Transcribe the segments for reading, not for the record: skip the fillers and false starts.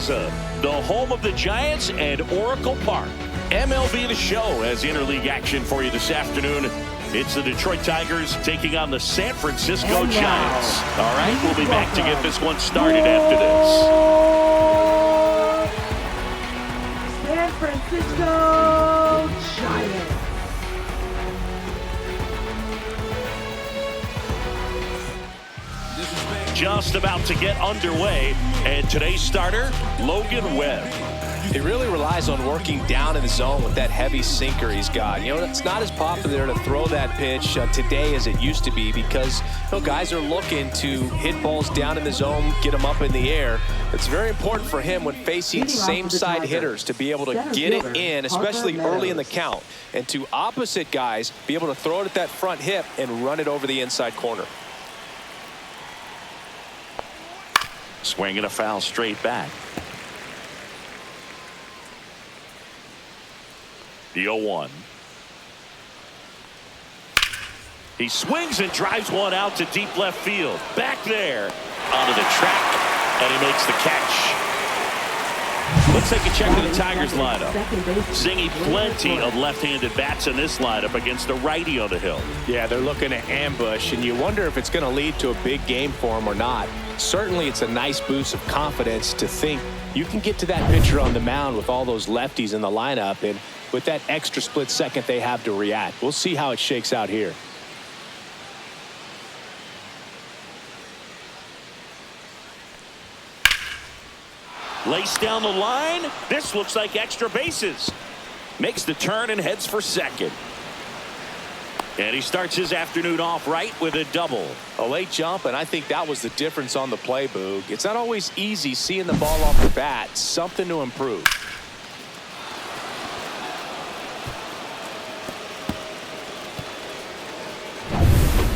Plaza, the home of the Giants and Oracle Park. MLB The Show has interleague action for you this afternoon. It's the Detroit Tigers taking on the San Francisco Giants. All right, we'll be back to get this one started after this. San Francisco Giants. Just about to get underway, and today's starter, Logan Webb. He really relies on working down in the zone with that heavy sinker he's got. You know, it's not as popular to throw that pitch today as it used to be because, guys are looking to hit balls down in the zone, get them up in the air. It's very important for him when facing same-side hitters to be able to get it in, especially early in the count, and to opposite guys be able to throw it at that front hip and run it over the inside corner. Swinging a foul straight back. The 0-1. He swings and drives one out to deep left field. Back there onto the track, and he makes the catch. Let's take a check of the Tigers lineup. Zingy, plenty of left-handed bats in this lineup against a righty on the hill. Yeah, they're looking to ambush, and you wonder if it's going to lead to a big game for him or not. Certainly, it's a nice boost of confidence to think you can get to that pitcher on the mound with all those lefties in the lineup, and with that extra split second they have to react. We'll see how it shakes out here. Lace down the line. This looks like extra bases. Makes the turn and heads for second. And he starts his afternoon off right with a double. A late jump, and I think that was the difference on the play, Boog. It's not always easy seeing the ball off the bat. Something to improve.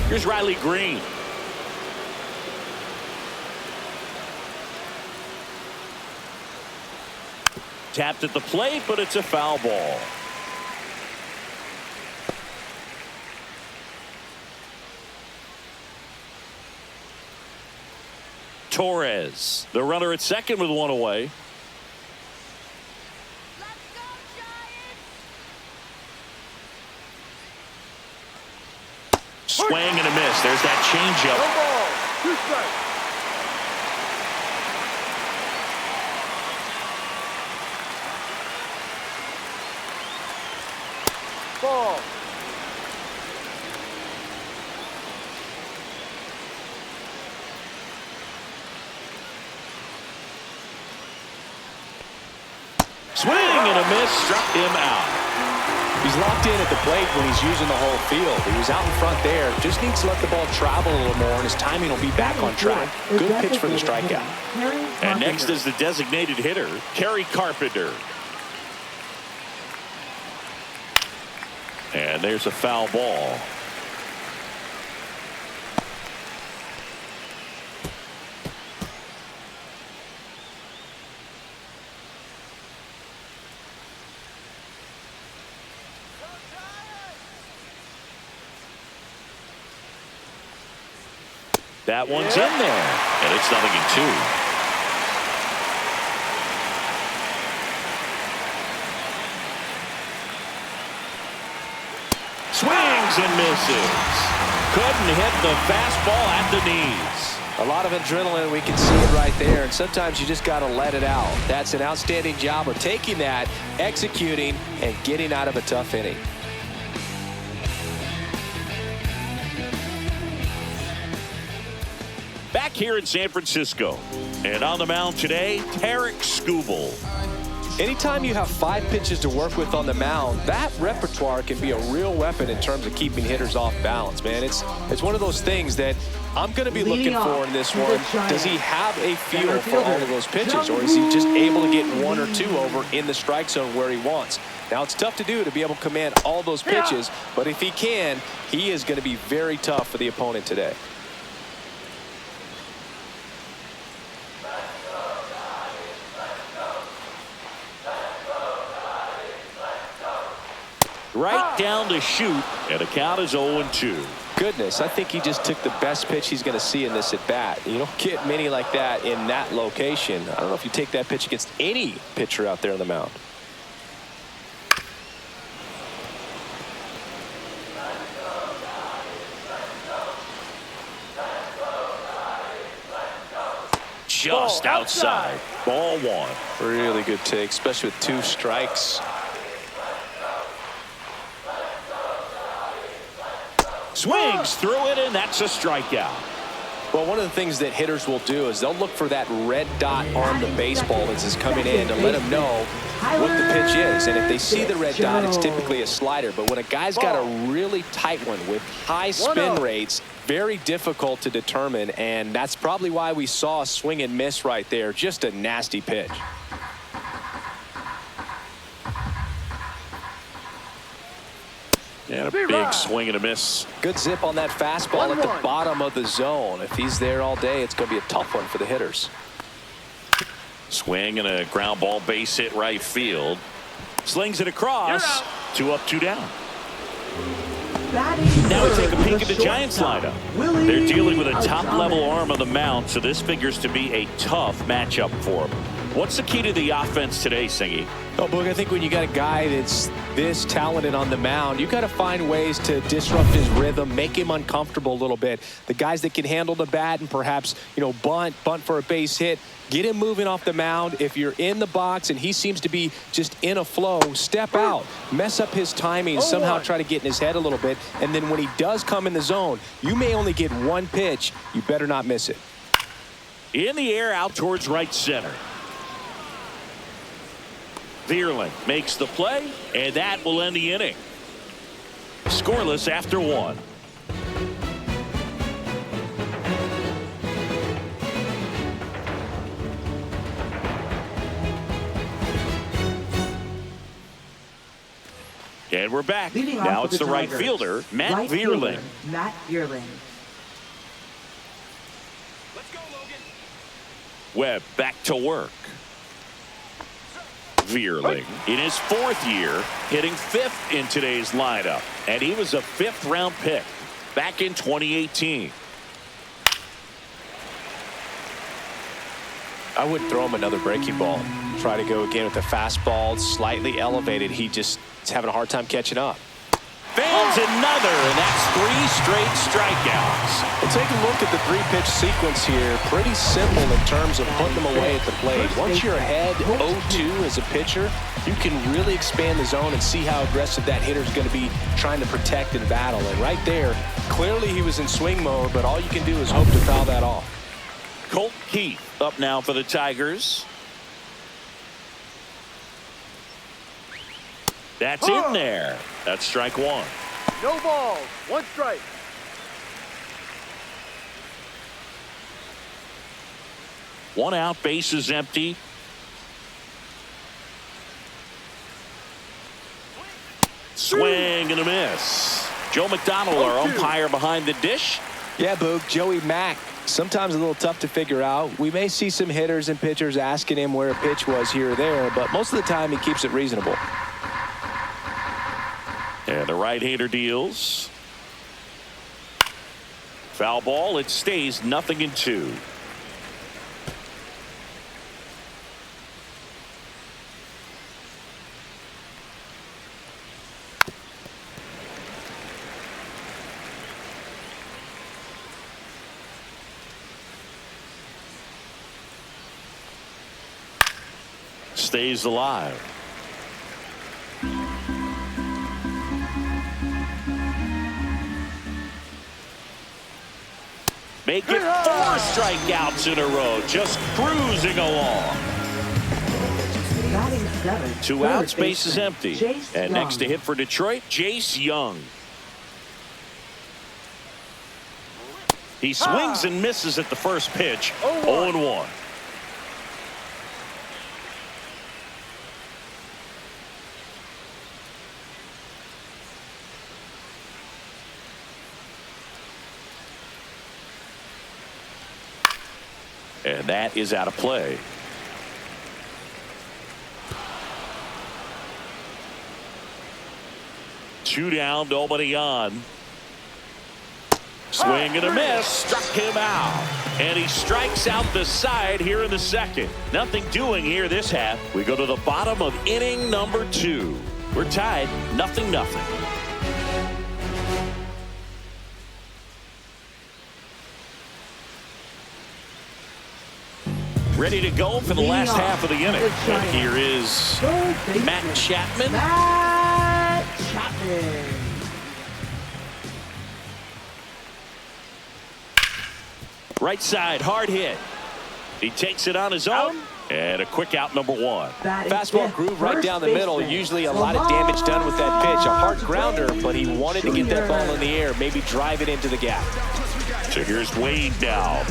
Here's Riley Green. Tapped at the plate, but it's a foul ball. Torres, the runner at second with one away. Let's go, Giants! Swing and a miss. There's that changeup. 2 strikes. Ball. Swing and a miss, struck him out. He's locked in at the plate when he's using the whole field. He was out in front there. Just needs to let the ball travel a little more, and his timing will be back on track. Good pitch for the strikeout. And next is the designated hitter, Kerry Carpenter. And there's a foul ball. That one's in there, and it's 0-2. Swings and misses. Couldn't hit the fastball at the knees. A lot of adrenaline, we can see it right there, and sometimes you just got to let it out. That's an outstanding job of taking that, executing, and getting out of a tough inning. Back here in San Francisco, and on the mound today, Tarek Skubal. Anytime you have 5 pitches to work with on the mound, that repertoire can be a real weapon in terms of keeping hitters off balance, man. It's one of those things that I'm going to be looking for in this one. Does he have a feel for all of those pitches, or is he just able to get 1 or 2 over in the strike zone where he wants? Now, it's tough to do to be able to command all those pitches, but if he can, he is going to be very tough for the opponent today. Right down to shoot, and the count is 0-2. goodness. I think he just took the best pitch he's going to see in this at bat. You don't get many like that in that location. I don't know if you take that pitch against any pitcher out there on the mound. Just outside. Ball one. Really good take, especially with 2 strikes. Swings through it, and that's a strikeout. Well, one of the things that hitters will do is they'll look for that red dot on the baseball as it's coming in to let them know what the pitch is. And if they see the red dot, it's typically a slider. But when a guy's got a really tight one with high spin rates, very difficult to determine. And that's probably why we saw a swing and miss right there. Just a nasty pitch. And a big swing and a miss. Good zip on that fastball at the bottom of the zone. If he's there all day, it's going to be a tough one for the hitters. Swing and a ground ball base hit right field. Slings it across. 2 up, 2 down. Now we take a peek at the Giants lineup. They're dealing with a top-level arm on the mound, so this figures to be a tough matchup for them. What's the key to the offense today, Singy? Oh, Boog, I think when you got a guy that's this talented on the mound, you got to find ways to disrupt his rhythm, make him uncomfortable a little bit. The guys that can handle the bat and perhaps, bunt for a base hit, get him moving off the mound. If you're in the box and he seems to be just in a flow, step out, mess up his timing, somehow try to get in his head a little bit. And then when he does come in the zone, you may only get 1 pitch. You better not miss it. In the air, out towards right center. Vierling makes the play, and that will end the inning. Scoreless after 1. And we're back. Now it's the right fielder, Matt Vierling. Matt Vierling. Let's go, Logan. Webb back to work. Vierling in his 4th year, hitting 5th in today's lineup, and he was a 5th-round pick back in 2018. I wouldn't throw him another breaking ball. Try to go again with the fastball, slightly elevated. He just is having a hard time catching up. Fails another, and that's 3 straight strikeouts. Well, take a look at the 3-pitch sequence here. Pretty simple in terms of putting them away at the plate. Once you're ahead 0-2 as a pitcher, you can really expand the zone and see how aggressive that hitter is going to be trying to protect and battle. And right there, clearly he was in swing mode, but all you can do is hope to foul that off. Colt Keith up now for the Tigers. That's in there. That's strike 1. No balls. 1 strike. One out, base is empty. Swing and a miss. Joe McDonald, our umpire behind the dish. Yeah, Boog, Joey Mack, sometimes a little tough to figure out. We may see some hitters and pitchers asking him where a pitch was here or there, but most of the time he keeps it reasonable. And the right-hander deals. Foul ball. It stays 0-2. Stays alive. Make it 4 strikeouts in a row, just cruising along. 2 outs, base is empty. And next to hit for Detroit, Jace Young. He swings and misses at the first pitch. 0-1. And that is out of play. Two down, nobody on. Swing and a miss. Struck him out. And he strikes out the side here in the second. Nothing doing here this half. We go to the bottom of inning number 2. We're tied 0-0. Ready to go for the last half of the inning. And here is Matt Chapman. Matt Chapman. Right side, hard hit. He takes it on his own. And a quick out, number 1. Fastball groove right down the middle. Usually a lot of damage done with that pitch. A hard grounder, but he wanted to get that ball in the air, maybe drive it into the gap. So here's Wade now.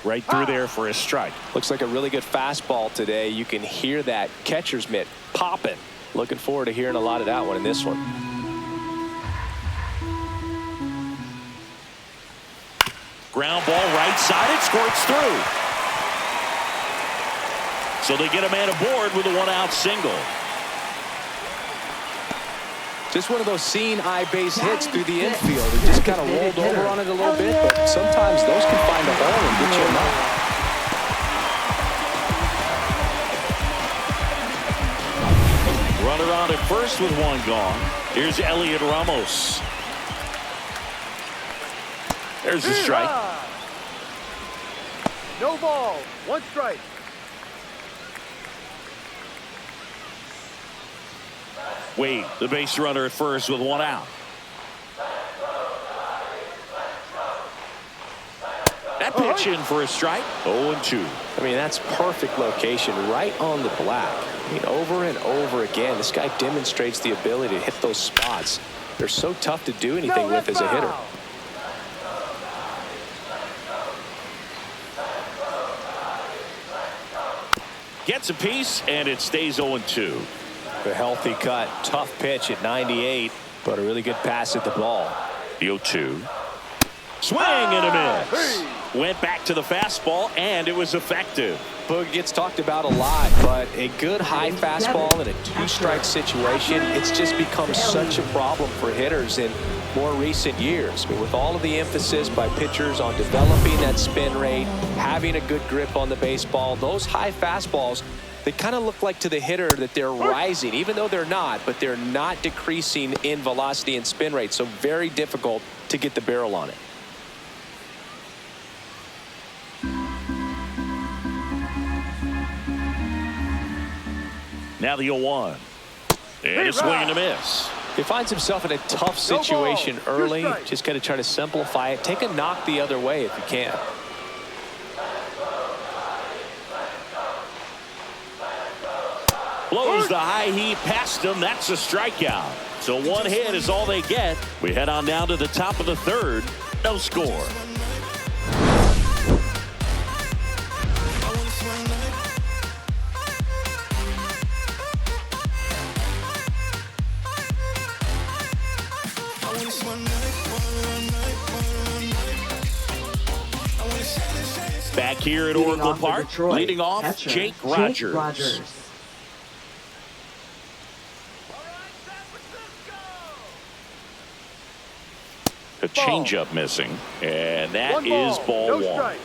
Right through there for a strike. Looks like a really good fastball today. You can hear that catcher's mitt popping. Looking forward to hearing a lot of that one in this one. Ground ball right side. It squirts through. So they get a man aboard with a 1-out single. Just one of those seeing eye base hits through the infield. He just kind of rolled over on it a little bit, but sometimes those can find a hole and get you a knock. Runner on at first with 1 gone. Here's Elliot Ramos. There's the strike. No ball. 1 strike. Wade, the base runner at first with 1 out. That pitch in for a strike. 0-2. I mean, that's perfect location right on the black. I mean, over and over again, this guy demonstrates the ability to hit those spots. They're so tough to do anything with as a hitter. Gets a piece, and it stays 0-2. A healthy cut, tough pitch at 98, but a really good pass at the ball. The 0-2. Swing and a miss. Went back to the fastball, and it was effective. Boog gets talked about a lot, but a good high fastball in a 2-strike situation, it's just become such a problem for hitters in more recent years. I mean, with all of the emphasis by pitchers on developing that spin rate, having a good grip on the baseball, those high fastballs, they kind of look like to the hitter that they're rising, even though they're not, but they're not decreasing in velocity and spin rate, so very difficult to get the barrel on it. Now the 0-1. And a swing and a miss. He finds himself in a tough situation early. Just got to try to simplify it. Take a knock the other way if you can. Blows the high heat past him. That's a strikeout. So 1 hit is all they get. We head on down to the top of the 3rd. No score. Back here at Oracle Park, leading off, catcher, Jake Rogers. A changeup missing, and that is ball 1.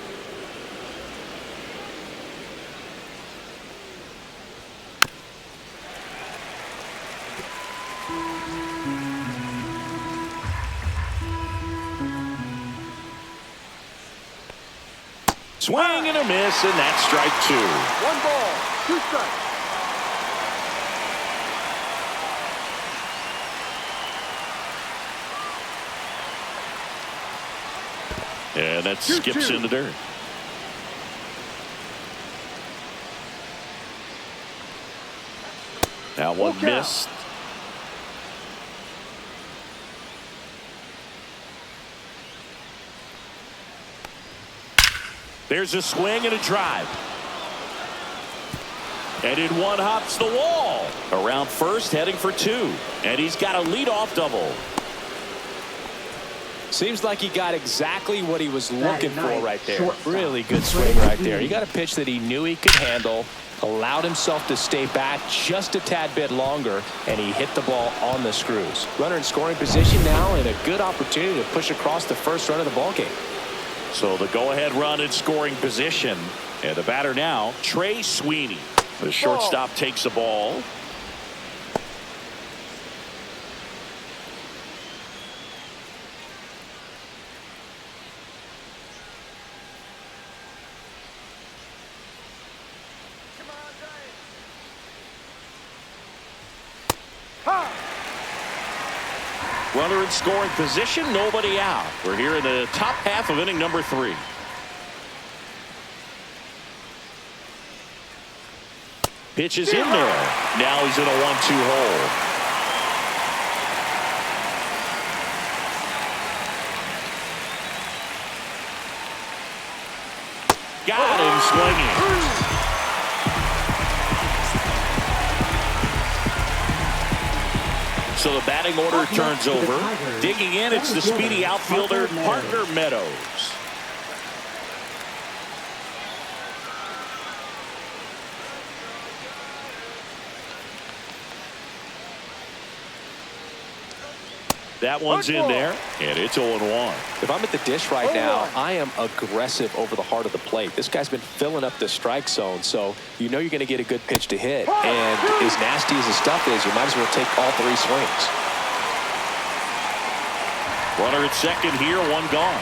Swing and a miss, and that's strike 2. 1 ball, 2 strikes. And that skips in the dirt. Now 1 missed. There's a swing and a drive. And in 1 hops the wall. Around first, heading for 2. And he's got a leadoff double. Seems like he got exactly what he was looking for right there. Shortstop. Really good swing right there. He got a pitch that he knew he could handle, allowed himself to stay back just a tad bit longer, and he hit the ball on the screws. Runner in scoring position now, and a good opportunity to push across the first run of the ball game. So the go-ahead run in scoring position. And the batter now, Trey Sweeney. The shortstop takes the ball. Runner in scoring position, nobody out. We're here in the top half of inning number 3. Pitch is in there. Now he's in a 1-2 hole. Got him swinging. So the batting order turns over. Digging in, it's the speedy outfielder, Partner Meadows. That one's in there, and it's 0-1. If I'm at the dish right now, I am aggressive over the heart of the plate. This guy's been filling up the strike zone, so you know you're going to get a good pitch to hit. And as nasty as the stuff is, you might as well take all 3 swings. Runner at second here, 1 gone.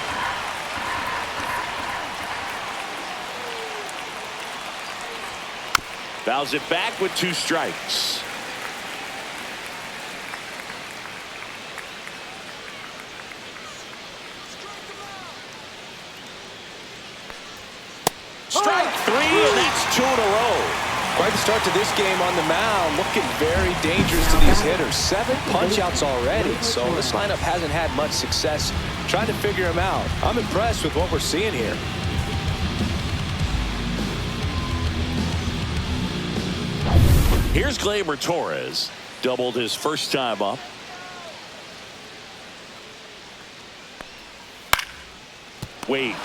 Fouls it back with 2 strikes. Strike 3, and that's 2 in a row. Quite the start to this game on the mound. Looking very dangerous to these hitters. 7 punch-outs already, so this lineup hasn't had much success trying to figure him out. I'm impressed with what we're seeing here. Here's Gleyber Torres. Doubled his first time up. Wade.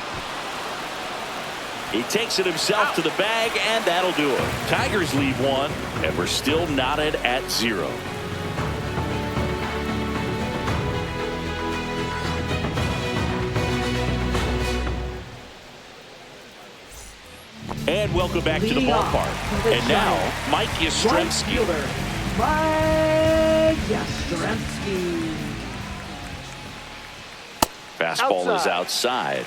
He takes it himself to the bag, and that'll do it. Tigers lead 1, and we're still knotted at 0. And welcome back to the ballpark. And now, Mike Yastrzemski. Mike Yastrzemski. Fastball is outside.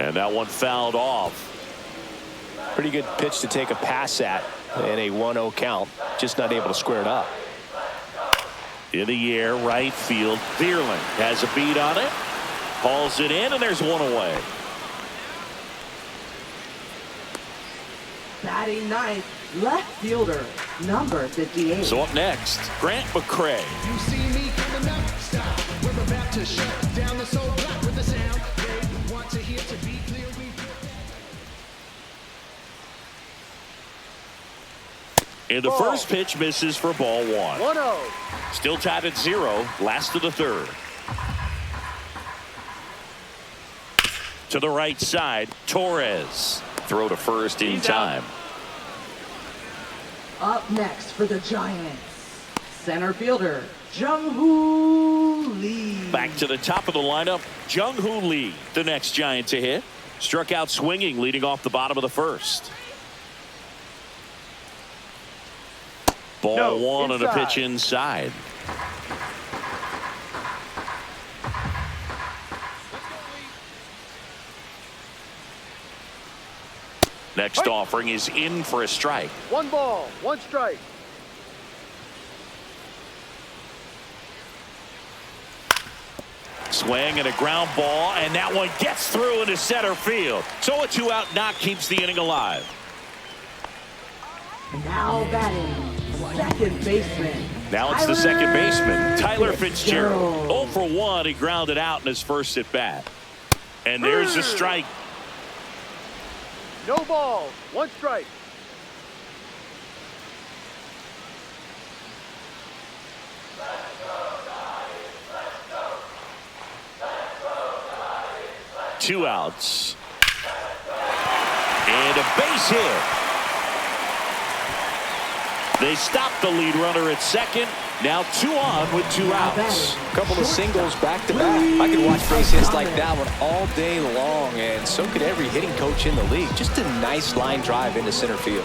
And that one fouled off. Pretty good pitch to take a pass at in a 1-0 count. Just not able to square it up. In the air, right field. Bierling has a beat on it. Hauls it in, and there's 1 away. Batting ninth, left fielder, number 58. So up next, Grant McCray. You see me coming up, stop. We're about to shut down this old block with the sound. They want to hear, to be clear, And the first pitch misses for ball 1. 1-0. Still tied at 0, last of the 3rd. To the right side, Torres. Throw to first in time. Up next for the Giants, center fielder, Jung-Hoo Lee. Back to the top of the lineup, Jung-Hoo Lee, the next Giant to hit. Struck out swinging, leading off the bottom of the 1st. Ball 1 and a pitch inside. Next offering is in for a strike. 1 ball, 1 strike. Swing and a ground ball, and that one gets through into center field. So a 2-out knock keeps the inning alive. Now batting, second baseman. Now it's the second baseman, Tyler Fitzgerald. 0 for 1, he grounded out in his first at bat. And there's a strike. No balls. One strike. Two outs. And a base hit. They stop the lead runner at second. Now 2 on with 2 outs. A couple of singles back to back. I could watch base hits like that one all day long, and so could every hitting coach in the league. Just a nice line drive into center field.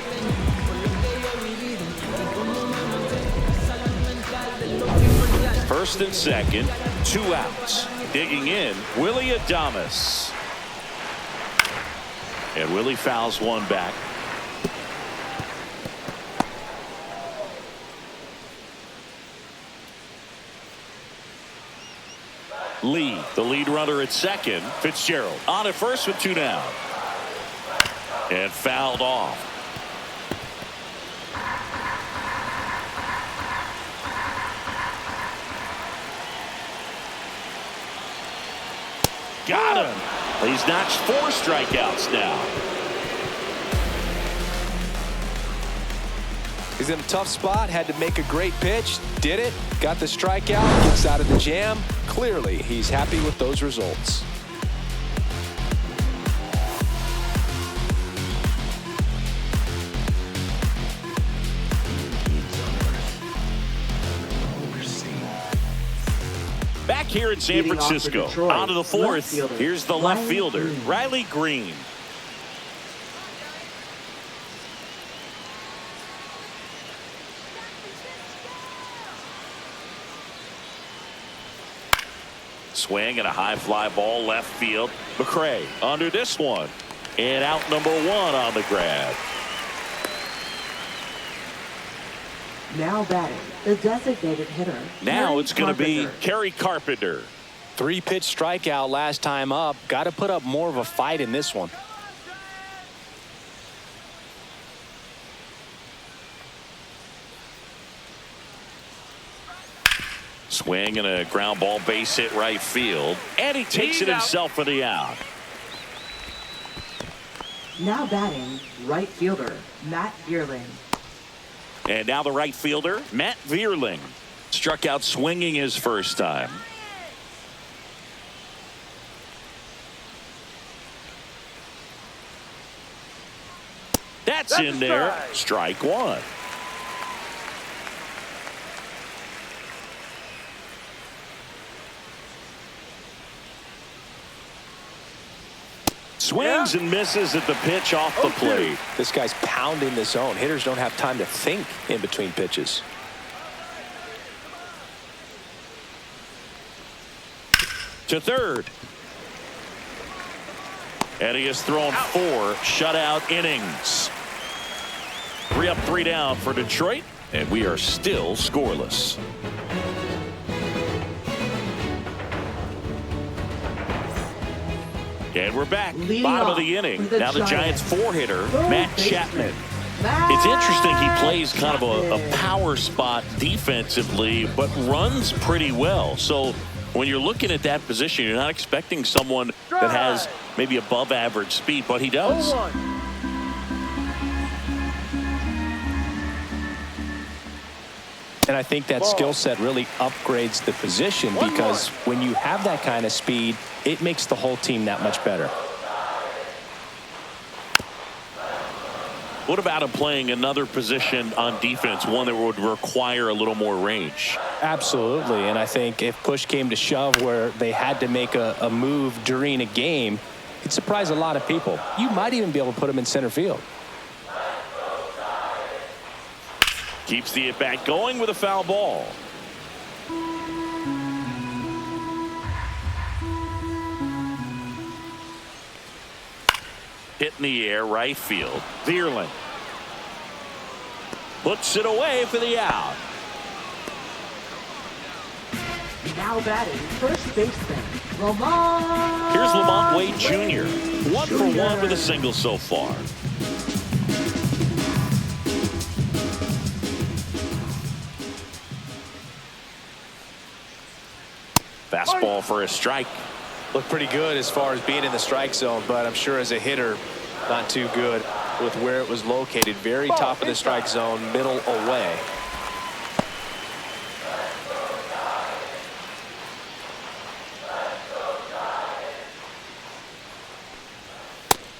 First and second, 2 outs. Digging in, Willie Adames. And Willie fouls one back. Lee, the lead runner at second. Fitzgerald on at first with 2 down. And fouled off. Got him. He's notched 4 strikeouts now. He's in a tough spot, had to make a great pitch, did it, got the strikeout, gets out of the jam. Clearly, he's happy with those results. Back here in San Francisco, out of the 4th, here's the left fielder, Riley Green. Swing and a high fly ball left field. McRae under this one. And out number 1 on the grab. Now batting, the designated hitter. Now it's going to be Kerry Carpenter. 3-pitch strikeout last time up. Got to put up more of a fight in this one. Swing and a ground ball base hit right field. And he takes it himself for the out. Now batting, right fielder, Matt Vierling. And now the right fielder, Matt Vierling. Struck out swinging his first time. That's in there. Strike 1. Swings and misses at the pitch off the plate. This guy's pounding the zone. Hitters don't have time to think in between pitches. To third. And he has thrown 4 shutout innings. 3 up, 3 down for Detroit, and we are still scoreless. And we're back. Bottom of the inning. Now the Giants 4-hitter, Matt Chapman. It's interesting, he plays kind of a power spot defensively, but runs pretty well. So when you're looking at that position, you're not expecting someone that has maybe above average speed, but he does. And I think that skill set really upgrades the position, because when you have that kind of speed, it makes the whole team that much better. What about him playing another position on defense, one that would require a little more range? Absolutely. And I think if push came to shove where they had to make a move during a game, it'd surprise a lot of people. You might even be able to put him in center field. Keeps the at-bat going with a foul ball. Hit in the air, right field. Vierling puts it away for the out. Now batting, first baseman, Lamont. Here's Lamont Wade Jr. 1 for 1 with a single so far. Fastball for a strike. Looked pretty good as far as being in the strike zone, but I'm sure as a hitter, Not too good with where it was located. Very top of the strike zone, middle away.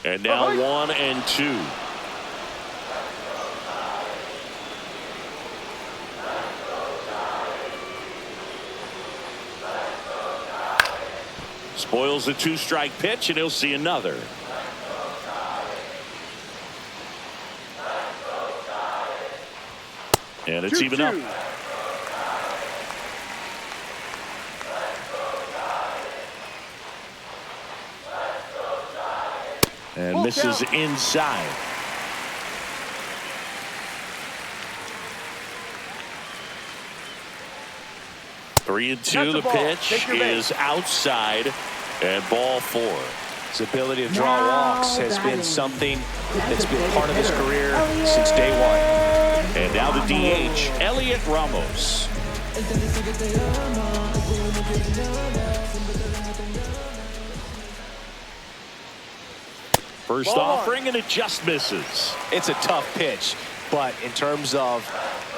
And now 1-2. Spoils the 2-strike pitch, and he'll see another. And it's even up. And misses inside. Three and two. The pitch is outside, and ball 4. His ability to draw walks has been something that's been part of his career since day one. And now the DH, Elliot Ramos. First offering, and it just misses. It's a tough pitch, but in terms of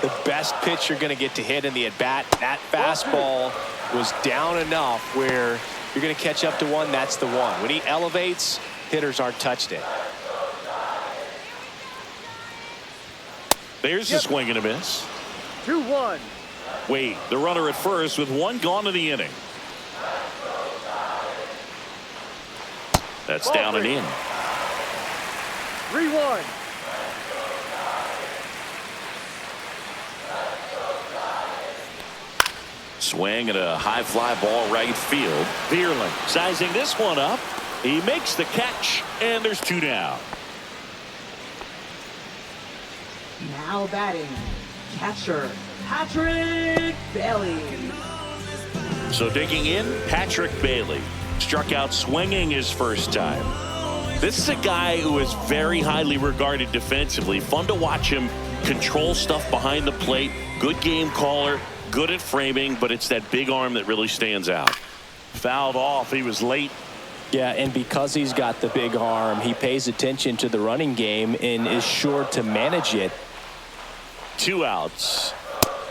the best pitch you're going to get to hit in the at-bat, that fastball was down enough where you're going to catch up to one. That's the one. When he elevates, hitters aren't touched it. There's the swing and a miss. 2-1. Wade, the runner at first with 1 gone in the inning. That's down and in. 3-1. Swing and a high fly ball right field. Bierling sizing this one up. He makes the catch, and there's 2 down. Now batting, catcher Patrick Bailey. So digging in, Patrick Bailey struck out swinging his first time. This is a guy who is very highly regarded defensively. Fun to watch him control stuff behind the plate. Good game caller, good at framing, but it's that big arm that really stands out. Fouled off. He was late. Yeah, and because he's got the big arm, he pays attention to the running game and is sure to manage it. 2 outs.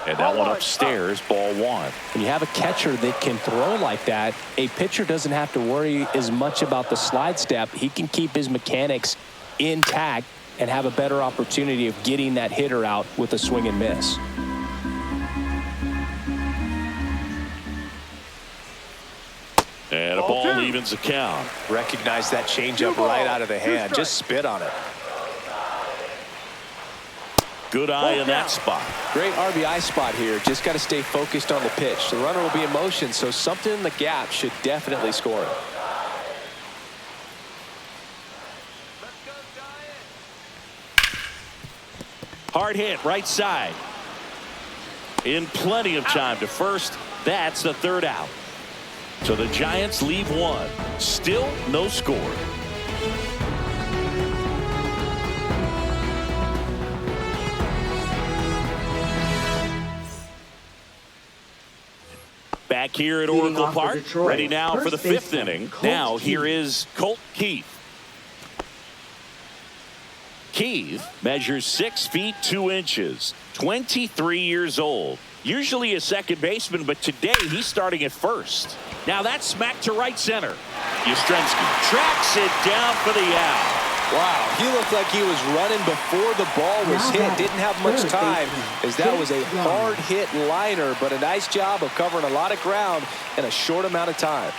And that one upstairs, ball 1. When you have a catcher that can throw like that, a pitcher doesn't have to worry as much about the slide step. He can keep his mechanics intact and have a better opportunity of getting that hitter out with a swing and miss. And a ball evens the count. Recognize that changeup right out of the hand. Just spit on it. Good eye in that spot. Great RBI spot here. Just got to stay focused on the pitch. The runner will be in motion, so something in the gap should definitely score it. Hard hit, right side. In plenty of time to first. That's the 3rd out. So the Giants leave 1. Still no score. Back here at Oracle Park, ready now for the 5th inning. Now here is Colt Keith. Keith measures 6 feet 2 inches, 23 years old. Usually a second baseman, but today he's starting at first. Now that's smacked to right center. Yastrzemski tracks it down for the out. Wow, he looked like he was running before the ball was hit. Didn't have much time as that was a hard hit liner, but a nice job of covering a lot of ground in a short amount of time.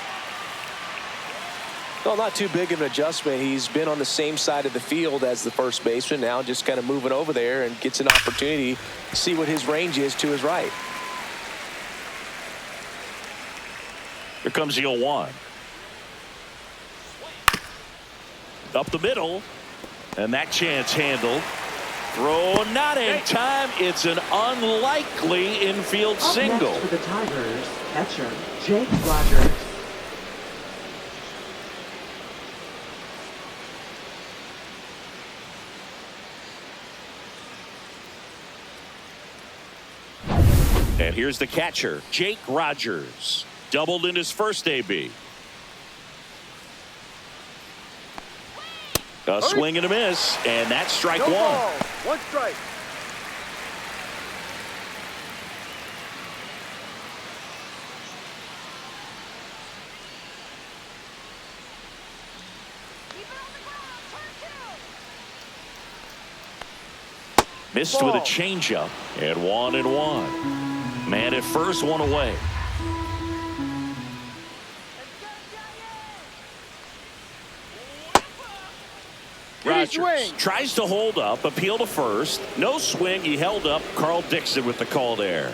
Well, not too big of an adjustment. He's been on the same side of the field as the first baseman. Now just kind of moving over there and gets an opportunity to see what his range is to his right. Here comes the 0-1. Up the middle, and that chance handled. Throw not in time. It's an unlikely infield single. Next for the Tigers, catcher Jake Rogers. And here's the catcher, Jake Rogers. Doubled in his first AB. A swing and a miss, and that's strike No one. ball. One strike. Missed with a changeup, and 1-1. Man at first, one away. Rogers tries to hold up, appeal to first. No swing, he held up. Carl Dixon with the call there.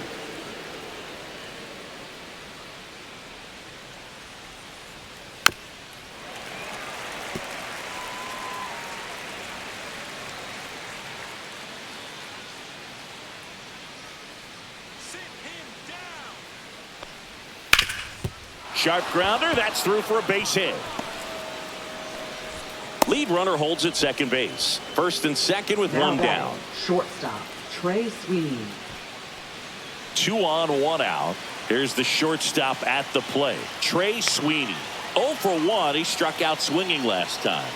Sharp grounder, that's through for a base hit. Lead runner holds at second base. First and second with Now one batting, down. Shortstop, Trey Sweeney. 2 on, 1 out. Here's the shortstop at the plate. Trey Sweeney. 0 for 1. He struck out swinging last time.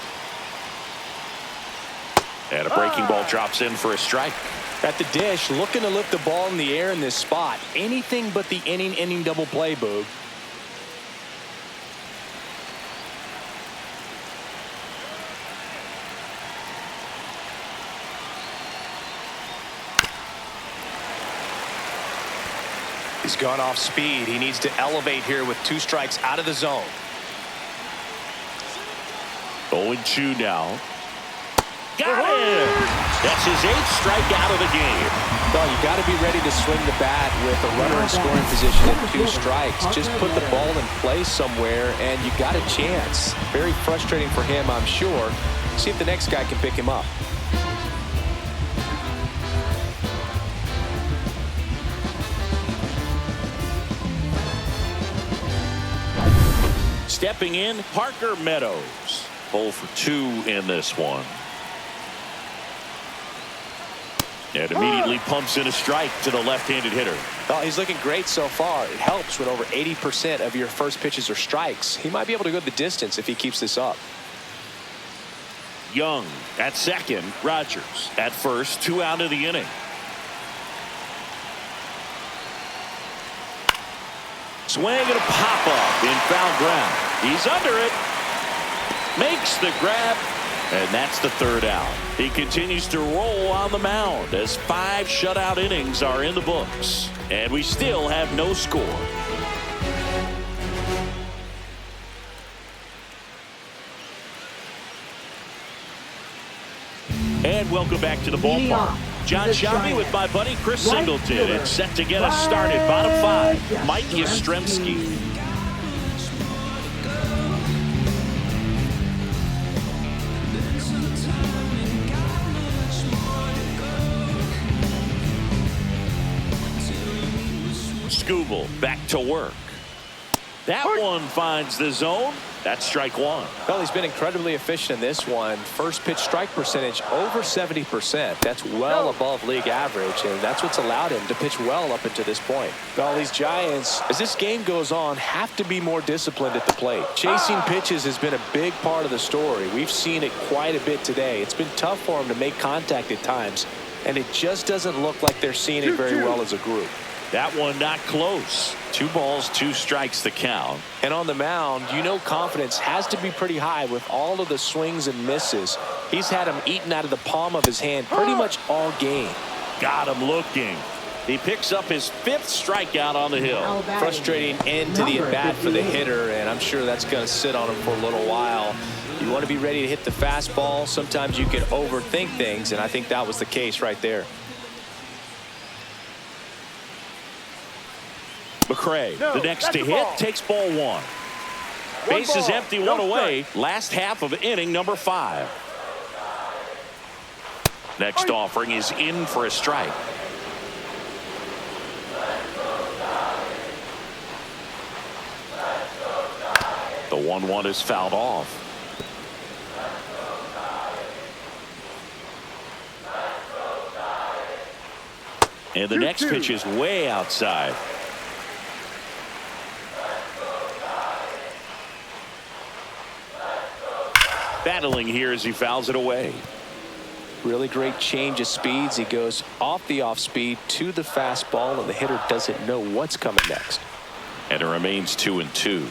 And a breaking ball drops in for a strike. At the dish, looking to lift the ball in the air in this spot. Anything but the inning double play, Boog. He's gone off speed. He needs to elevate here with 2 strikes out of the zone. 0-2 now. Got it! That's his 8th strikeout of the game. Well, you got to be ready to swing the bat with a runner in scoring position at 2 strikes. Just put the ball in place somewhere, and you got a chance. Very frustrating for him, I'm sure. See if the next guy can pick him up. Stepping in, Parker Meadows. 0 for 2 in this one. And immediately pumps in a strike to the left-handed hitter. Well, he's looking great so far. It helps when over 80% of your first pitches are strikes. He might be able to go the distance if he keeps this up. Young at second. Rogers at first. 2 out of the inning. Swing and a pop-up in foul ground. He's under it. Makes the grab. And that's the 3rd out. He continues to roll on the mound as 5 shutout innings are in the books. And we still have no score. And welcome back to the ballpark. John Shelby with my buddy Chris Singleton and set to get us started. Bottom 5, Mike Yastrzemski. Scooble back to work. That one finds the zone. That's strike 1. Well, he's been incredibly efficient in this one. First pitch strike percentage over 70%. That's well above league average, and that's what's allowed him to pitch well up until this point. Well, these Giants, as this game goes on, have to be more disciplined at the plate. Chasing pitches has been a big part of the story. We've seen it quite a bit today. It's been tough for him to make contact at times, and it just doesn't look like they're seeing it very well as a group. That one not close. 2 balls, 2 strikes the count. And on the mound, you know confidence has to be pretty high with all of the swings and misses. He's had them eaten out of the palm of his hand pretty much all game. Got him looking. He picks up his 5th strikeout on the hill. Frustrating end to the at-bat for the hitter, and I'm sure that's going to sit on him for a little while. You want to be ready to hit the fastball. Sometimes you can overthink things, and I think that was the case right there. McCray, the next to hit, takes ball 1. Base is empty, 1 away. Last half of inning number 5. Next offering is in for a strike. The 1-1 is fouled off. And the next pitch is way outside. Battling here as he fouls it away. Really great change of speeds. He goes off the off speed to the fastball, and the hitter doesn't know what's coming next. And it remains 2-2.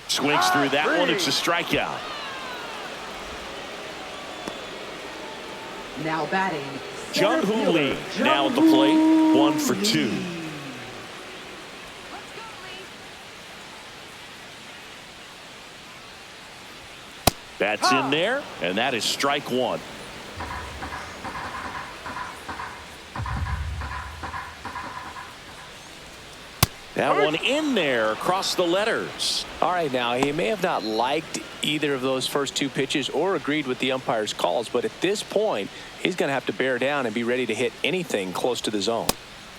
Swings through that one. It's a strikeout. Now batting, Jung center Hoo fielder, Lee now at the plate. 1 for 2. That's in there, and that is strike 1. That one in there across the letters. All right, now he may have not liked either of those first 2 pitches or agreed with the umpire's calls, but at this point he's going to have to bear down and be ready to hit anything close to the zone.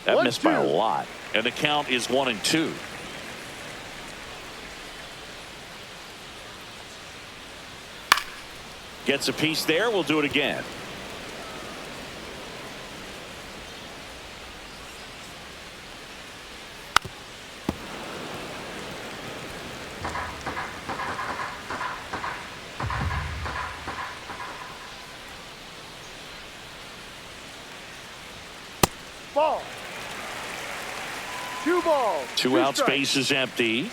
That missed by a lot, and the count is 1-2. Gets a piece there. We'll do it again. Ball. 2 balls. 2 out, strikes. space is empty.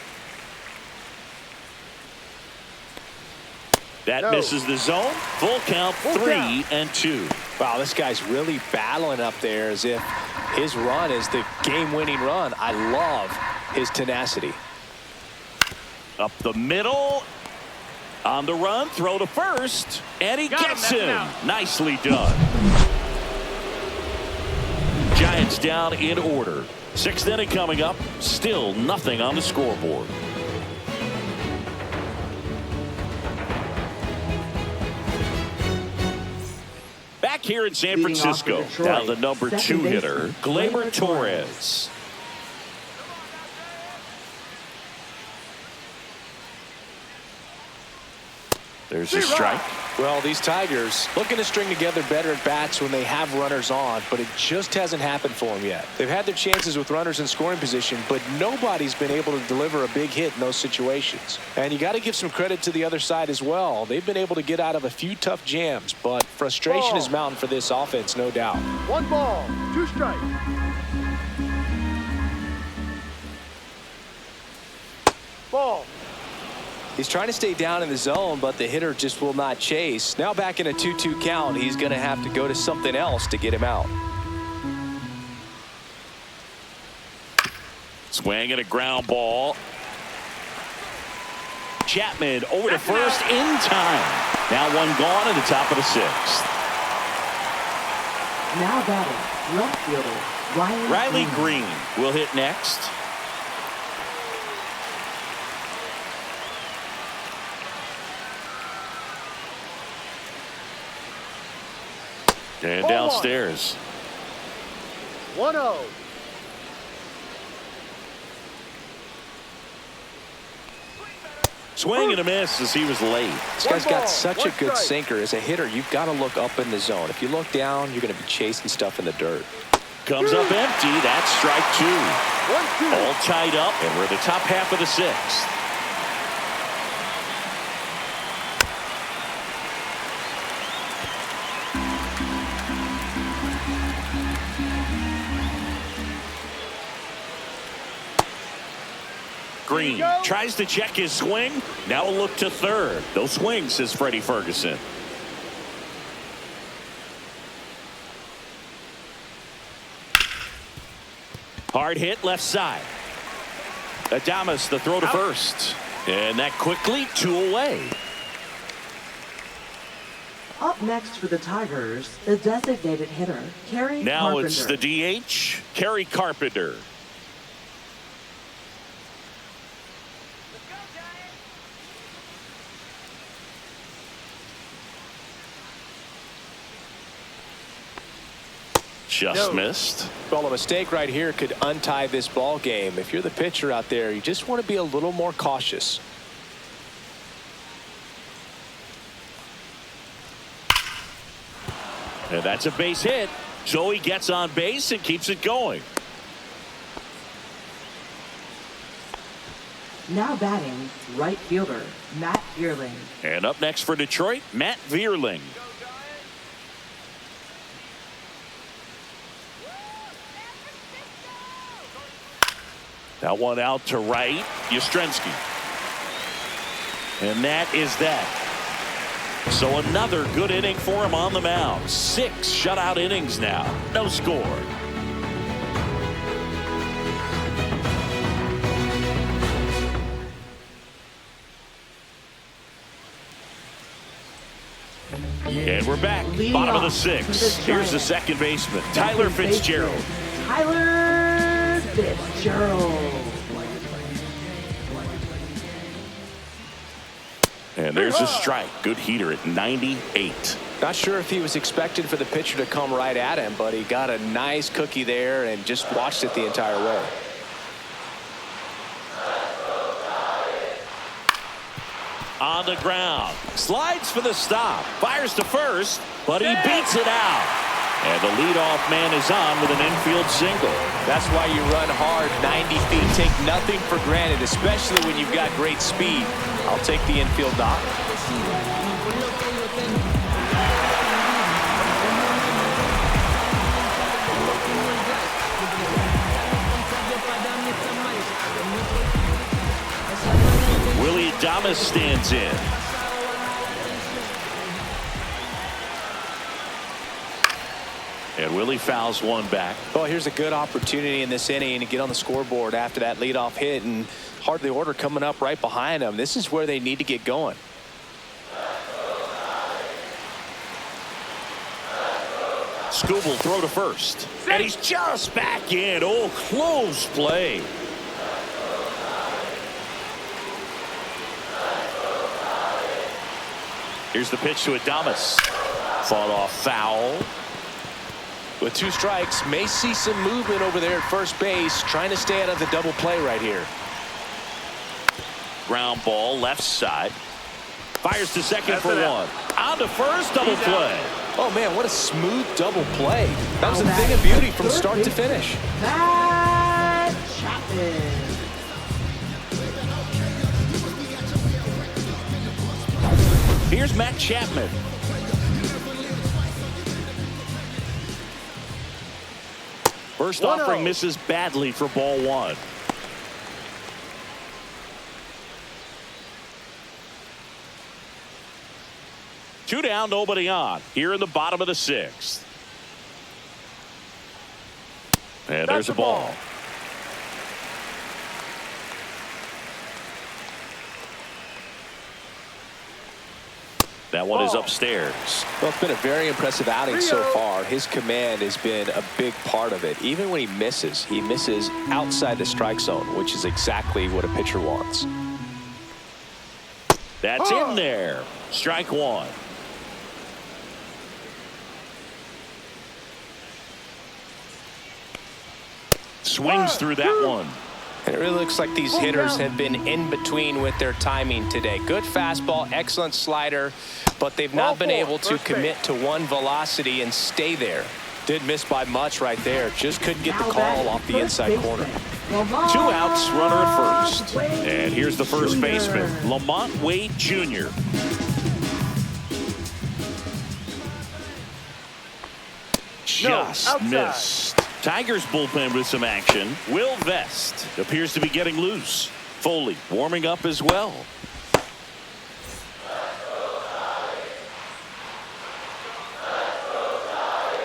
That No. misses the zone. Full count, Full 3-2. Wow, this guy's really battling up there as if his run is the game-winning run. I love his tenacity. Up the middle. On the run, throw to first, and he gets him. Nicely done. Giants down in order. 6th inning coming up. Still nothing on the scoreboard. Back here in San Leading off for Francisco, Detroit, now the number 2 second hitter, baseman, Gleyber Gleyber Torres. There's a strike. Well, these Tigers looking to string together better at bats when they have runners on, but it just hasn't happened for them yet. They've had their chances with runners in scoring position, but nobody's been able to deliver a big hit in those situations. And you got to give some credit to the other side as well. They've been able to get out of a few tough jams, but frustration is mounting for this offense, no doubt. 1 ball. 2 strikes. Ball. He's trying to stay down in the zone, but the hitter just will not chase. Now back in a 2-2 count, he's going to have to go to something else to get him out. Swing and a ground ball. Chapman over to first in time. Now 1 gone in the top of the 6th. Now batting, left fielder, Riley Green will hit next. And downstairs. 1-0. Swing and a miss as he was late. This guy's got ball, such a 1 good strike. sinker. As a hitter, you've got to look up in the zone. If you look down, you're going to be chasing stuff in the dirt. Comes up empty. That's strike 2. 1-2. All tied up, and we're the top half of the 6th. Green tries to check his swing. Now a look to third. No swing, says Freddie Ferguson. Hard hit left side. Adames the throw to first. And that quickly 2 away. Up next for the Tigers, the designated hitter, Kerry Now Carpenter. it's the DH, Kerry Carpenter. Just missed. Well, a mistake right here could untie this ball game. If you're the pitcher out there, you just want to be a little more cautious. And that's a base hit. So he gets on base and keeps it going. Now batting, right fielder, Matt Vierling. And up next for Detroit, Matt Vierling. That one out to right, Yastrzemski. And that is that. So another good inning for him on the mound. 6 shutout innings now. No score. And we're back. Leading Bottom of the off 6th. for the Here's the Giants. second baseman, Tyler Fitzgerald. Tyler Fitzgerald. And there's a strike. Good heater at 98. Not sure if he was expected for the pitcher to come right at him, but he got a nice cookie there and just watched it the entire way. On the ground. Slides for the stop. Fires to first, but he beats it out. And the leadoff man is on with an infield single. That's why you run hard 90 feet. Take nothing for granted, especially when you've got great speed. I'll take the infield knock. Willie Adames stands in. And Willie fouls one back. Well, here's a good opportunity in this inning to get on the scoreboard after that leadoff hit, and hardly order coming up right behind them. This is where they need to get going. Scoop will throw to first. And he's just back in. Oh, close play. Here's the pitch to Adames. Fought off foul. With 2 strikes, may see some movement over there at first base, trying to stay out of the double play right here. Ground ball left side. Fires to second for one. On to first, double play. Oh man, what a smooth double play. That was a thing of beauty from start to finish. Matt Chapman. Here's Matt Chapman. First 1-0. offering misses badly for ball 1. Two down, nobody on. Here in the bottom of the 6th. And there's a ball. That one is upstairs. Well, it's been a very impressive outing so far. His command has been a big part of it. Even when he misses outside the strike zone, which is exactly what a pitcher wants. That's in there. Strike 1. Swings through that one. And it really looks like these hitters have been in between with their timing today. Good fastball, excellent slider, but they've not been able to commit to one velocity and stay there. Did miss by much right there. Just couldn't get the call off the inside corner. 2 outs, runner at first. And here's the first baseman, Lamont Wade Jr. Just missed. Tigers bullpen with some action. Will Vest appears to be getting loose. Foley warming up as well.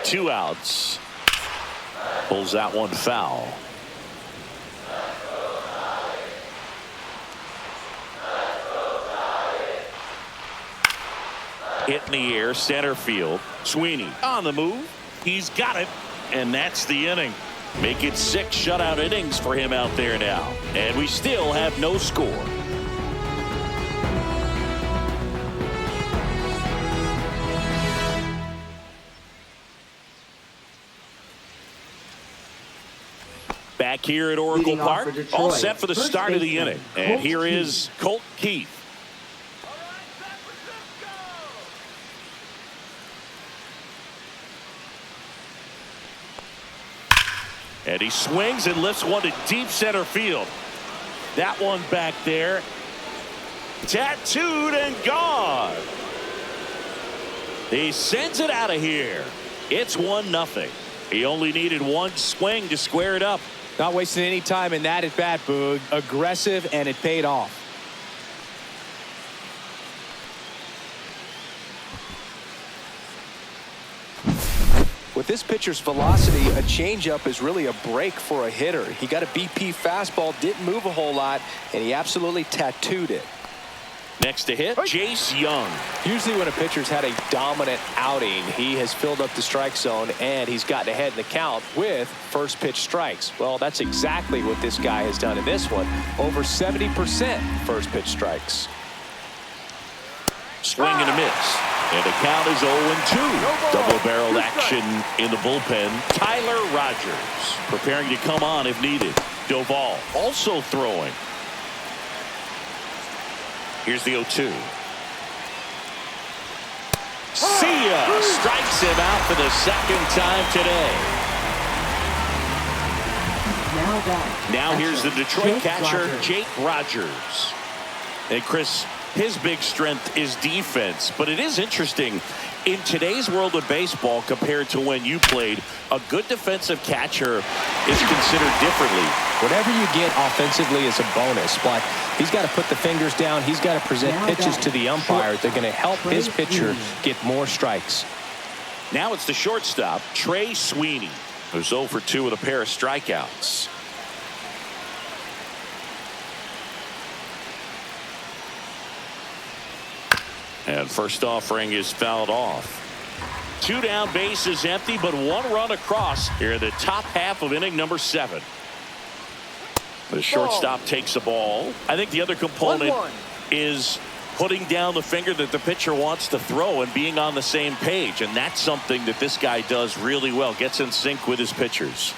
Two outs. Pulls that one foul. Hit in the air, center field. Sweeney on the move. He's got it. And that's the inning. Make it 6 shutout innings for him out there now. And we still have no score. Back here at Oracle Leading off Park, for Detroit, all set for the first start of the baseman, inning. And Colt here Keith. is Colt Keith. And he swings and lifts one to deep center field. That one back there, tattooed and gone. He sends it out of here. It's 1-0. He only needed one swing to square it up. Not wasting any time in that at bat, Boog. Aggressive, and it paid off. With this pitcher's velocity, a changeup is really a break for a hitter. He got a BP fastball, didn't move a whole lot, and he absolutely tattooed it. Next to hit, Jace Young. Usually when a pitcher's had a dominant outing, he has filled up the strike zone and he's gotten ahead in the count with first pitch strikes. Well, that's exactly what this guy has done in this one. Over 70% first pitch strikes. Swing and a miss. And the count is 0-2. Double-barreled action in the bullpen. Tyler Rogers preparing to come on if needed. Doval also throwing. Here's the 0-2. See ya! Strikes him out for the second time today. Now here's the Detroit catcher, Jake Rogers. And Chris, his big strength is defense, but it is interesting in today's world of baseball compared to when you played. A good defensive catcher is considered differently. Whatever you get offensively is a bonus, but he's got to put the fingers down. He's got to present pitches to the umpire. They're going to help his pitcher get more strikes. Now it's the shortstop, Trey Sweeney, who's 0 for 2 with a pair of strikeouts. And first offering is fouled off. 2 down, bases empty, but 1 run across here in the top half of inning number 7. The shortstop takes the ball. I think the other component is putting down the finger that the pitcher wants to throw and being on the same page. And that's something that this guy does really well. Gets in sync with his pitchers.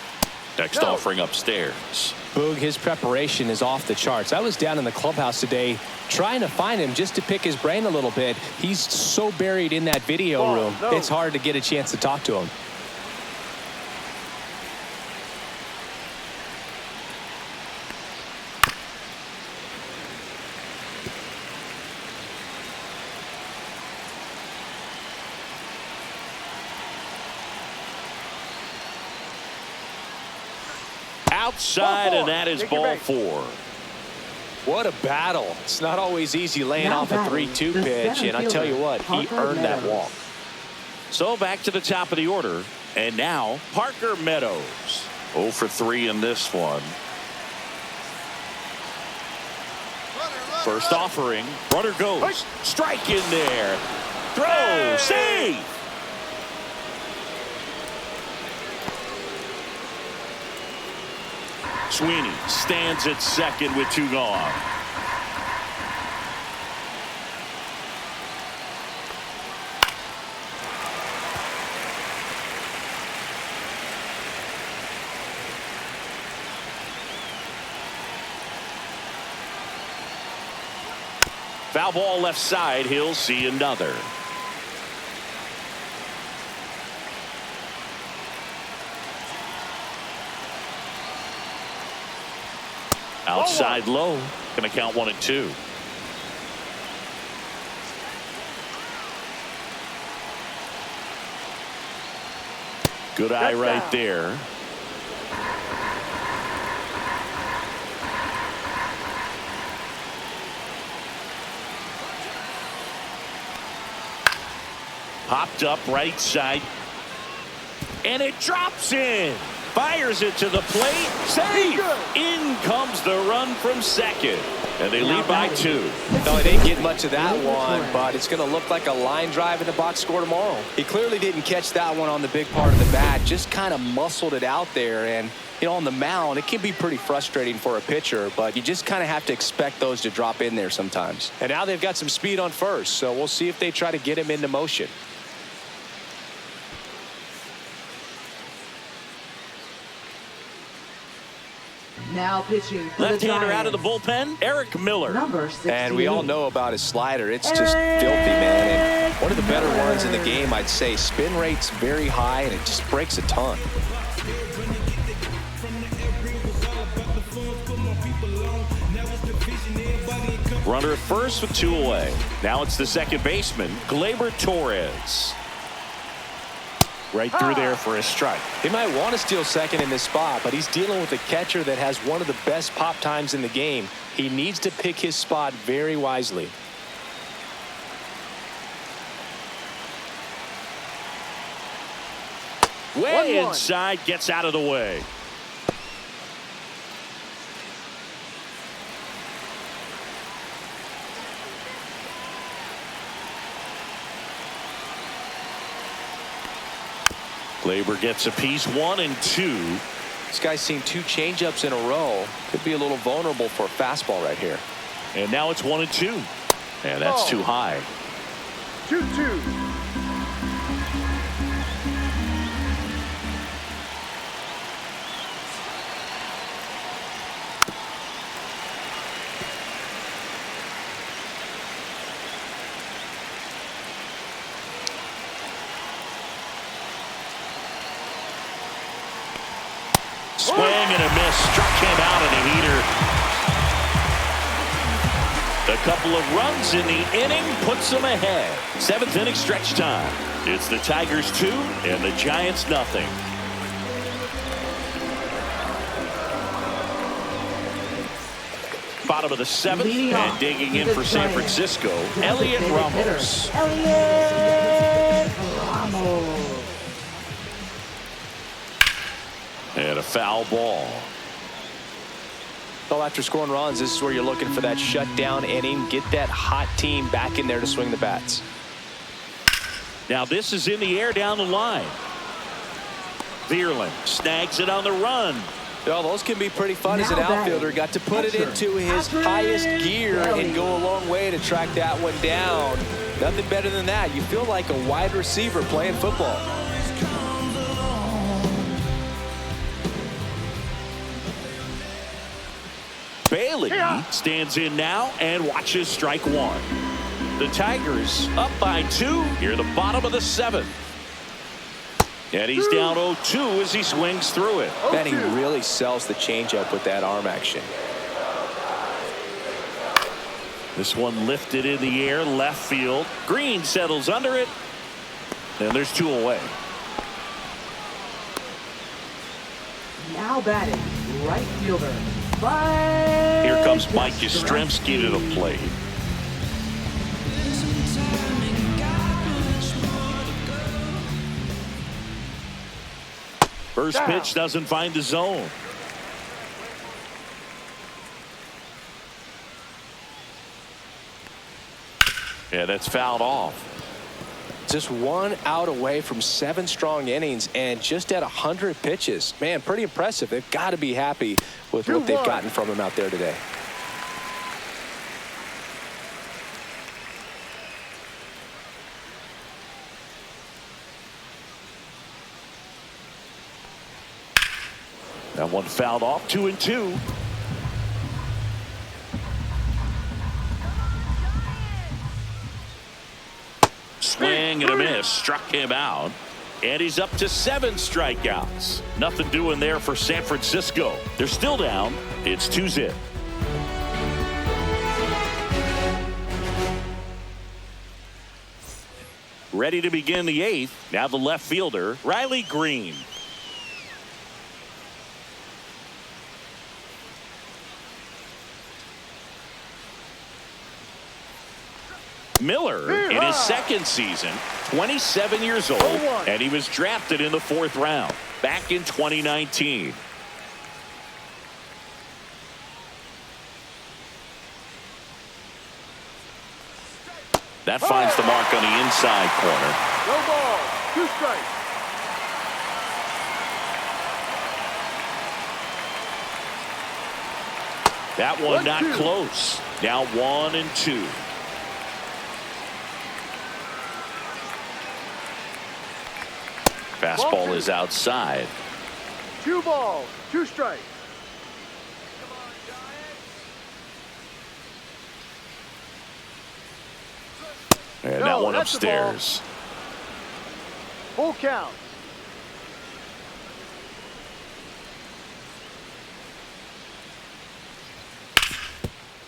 Next offering upstairs. Boog, his preparation is off the charts. I was down in the clubhouse today trying to find him just to pick his brain a little bit. He's so buried in that video room. It's hard to get a chance to talk to him. Outside, and that is ball 4. What a battle. It's not always easy laying off a 3-2 pitch, and I tell you what, he earned that walk. So back to the top of the order, and now Parker Meadows. 0 for 3 in this one. First offering, runner goes. Strike in there. Throw, save. Sweeney stands at second with 2 gone. Foul ball left side. He'll see another. Outside low. Going to count 1 and 2. Good eye right there. Popped up right side. And it drops in. Fires it to the plate. Save. In comes the run from second. And they lead by 2. No, he didn't get much of that one, but it's going to look like a line drive in the box score tomorrow. He clearly didn't catch that one on the big part of the bat. Just kind of muscled it out there. And, you know, on the mound, it can be pretty frustrating for a pitcher, but you just kind of have to expect those to drop in there sometimes. And now they've got some speed on first, so we'll see if they try to get him into motion. Now pitching for left-hander out of the bullpen, Eric Miller. Number 68. And we all know about his slider. It's just filthy, man. And one of the better ones in the game, I'd say. Spin rate's very high, and it just breaks a ton. Runner at first with 2 away. Now it's the second baseman, Gleyber Torres. Right through there for a strike. He might want to steal second in this spot, but he's dealing with a catcher that has one of the best pop times in the game. He needs to pick his spot very wisely. Way 1-1. inside, gets out of the way. Gleyber gets a piece, 1 and 2. This guy's seen 2 changeups in a row. Could be a little vulnerable for a fastball right here. And now it's 1 and 2. And that's Ball. too high. 2-2. Swing and a miss. Struck him out in a heater. A couple of runs in the inning puts them ahead. 7th inning stretch time. It's the Tigers 2 and the Giants nothing. Bottom of the 7th Leading and off digging in the for San Giants. Francisco, Elliot Ramos. Elliot Ramos. And a foul ball. Well, after scoring runs, this is where you're looking for that shutdown inning. Get that hot team back in there to swing the bats. Now this is in the air down the line. Vierland snags it on the run. Well, those can be pretty fun as an Now batting, outfielder. Got to put it catcher, into his Patrick highest gear Kelly. and go a long way to track that one down. Nothing better than that. You feel like a wide receiver playing football. Bailey stands in now and watches strike 1. The Tigers up by 2 near the bottom of the 7th. And he's down 0-2 as he swings through it. Benning really sells the changeup with that arm action. This one lifted in the air, left field. Green settles under it. And there's 2 away. Now batting, right fielder. Here comes Mike Yastrzemski to the plate. First pitch doesn't find the zone. Yeah, that's fouled off. Just 1 out away from 7 strong innings and just at 100 pitches. Man, pretty impressive. They've got to be happy with what they've gotten from him out there today. That one fouled off, 2 and 2. Swing and a miss, struck him out. And he's up to 7 strikeouts. Nothing doing there for San Francisco. They're still down. It's 2-0. Ready to begin the 8th. Now the left fielder, Riley Green. Miller in his 2nd season, 27 years old, and he was drafted in the 4th round back in 2019. That finds the mark on the inside corner. No ball. 2 strikes. That one not close. Now 1 and 2. Fastball is outside. 2 balls. 2 strikes. And that one upstairs. Full count.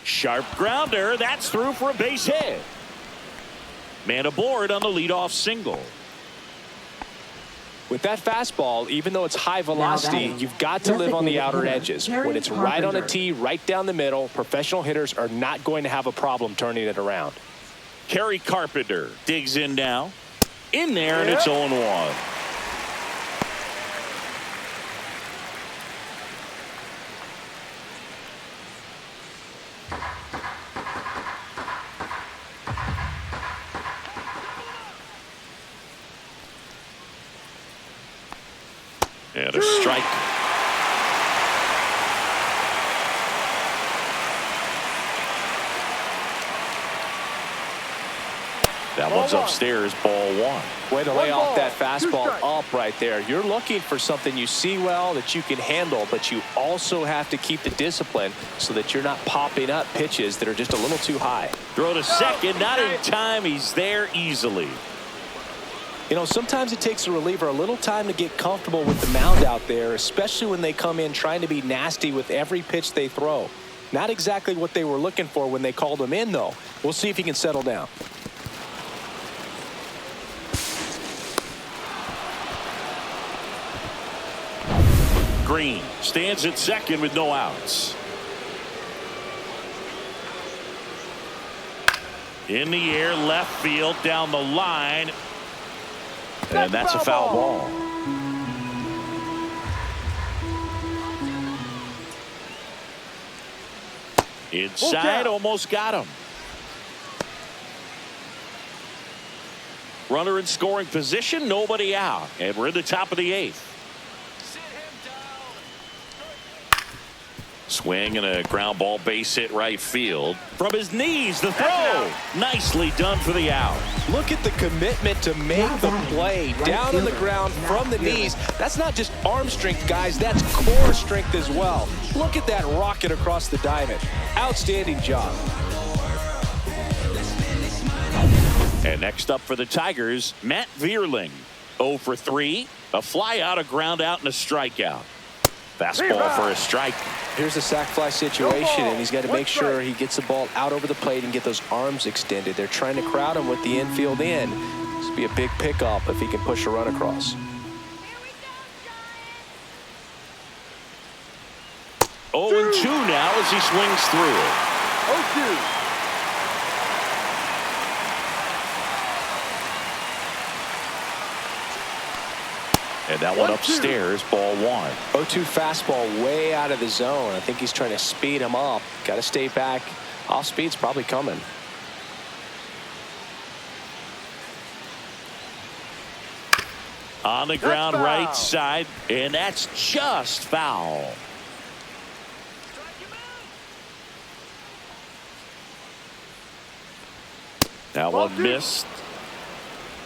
Sharp grounder. That's through for a base hit. Man aboard on the leadoff single. With that fastball, even though it's high velocity, you've got to live on the outer edges. When it's right on a tee, right down the middle, professional hitters are not going to have a problem turning it around. Kerry Carpenter digs in now. In there, and it's 0-1. And a strike. That one's upstairs, ball 1. Way to lay off that fastball up right there. You're looking for something you see well that you can handle, but you also have to keep the discipline so that you're not popping up pitches that are just a little too high. Throw to second, not in time. He's there easily. You know, sometimes it takes a reliever a little time to get comfortable with the mound out there, especially when they come in trying to be nasty with every pitch they throw. Not exactly what they were looking for when they called him in, though. We'll see if he can settle down. Green stands at second with no outs. In the air, left field, down the line. And that's a foul ball. Inside, almost got him. Runner in scoring position, nobody out. And we're in the top of the 8th. Swing and a ground ball, base hit right field. From his knees, the throw. Nicely done for the out. Look at the commitment to make the play down on the ground from the knees. That's not just arm strength, guys. That's core strength as well. Look at that rocket across the diamond. Outstanding job. And next up for the Tigers, Matt Vierling. 0 for 3. A fly out, a ground out, and a strikeout. Fastball for a strike. Here's a sac fly situation, and he's got to make sure he gets the ball out over the plate and get those arms extended. They're trying to crowd him with the infield in. This will be a big pickup if he can push a run across. 0-2 now as he swings through it. 0-2. And that one upstairs, ball 1. 0-2 fastball way out of the zone. I think he's trying to speed him up. Got to stay back. Off speed's probably coming. On the ground, right side, and that's just foul. That one missed.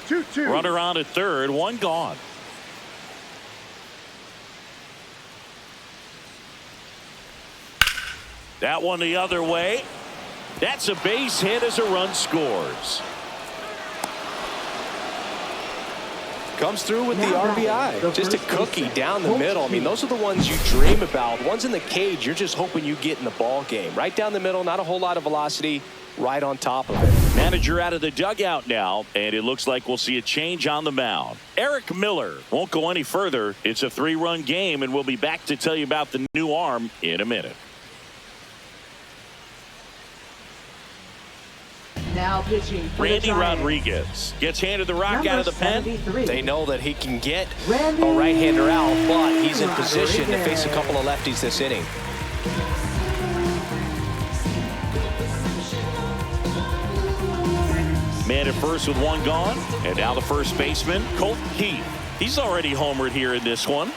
2-2. Runner on at third, one gone. That one the other way. That's a base hit as a run scores. Comes through with the RBI. Just a cookie down the middle. I mean, those are the ones you dream about. Ones in the cage, you're just hoping you get in the ball game. Right down the middle, not a whole lot of velocity, right on top of it. Manager out of the dugout now, and it looks like we'll see a change on the mound. Eric Miller won't go any further. It's a 3-run game, and we'll be back to tell you about the new arm in a minute. Now pitching for Randy the Giants. Rodriguez gets handed the rock out of the pen. 73. They know that he can get a right-hander out, but he's in position to face a couple of lefties this inning. Man at first with one gone, and now the first baseman, Colton Keith. He's already homered here in this one.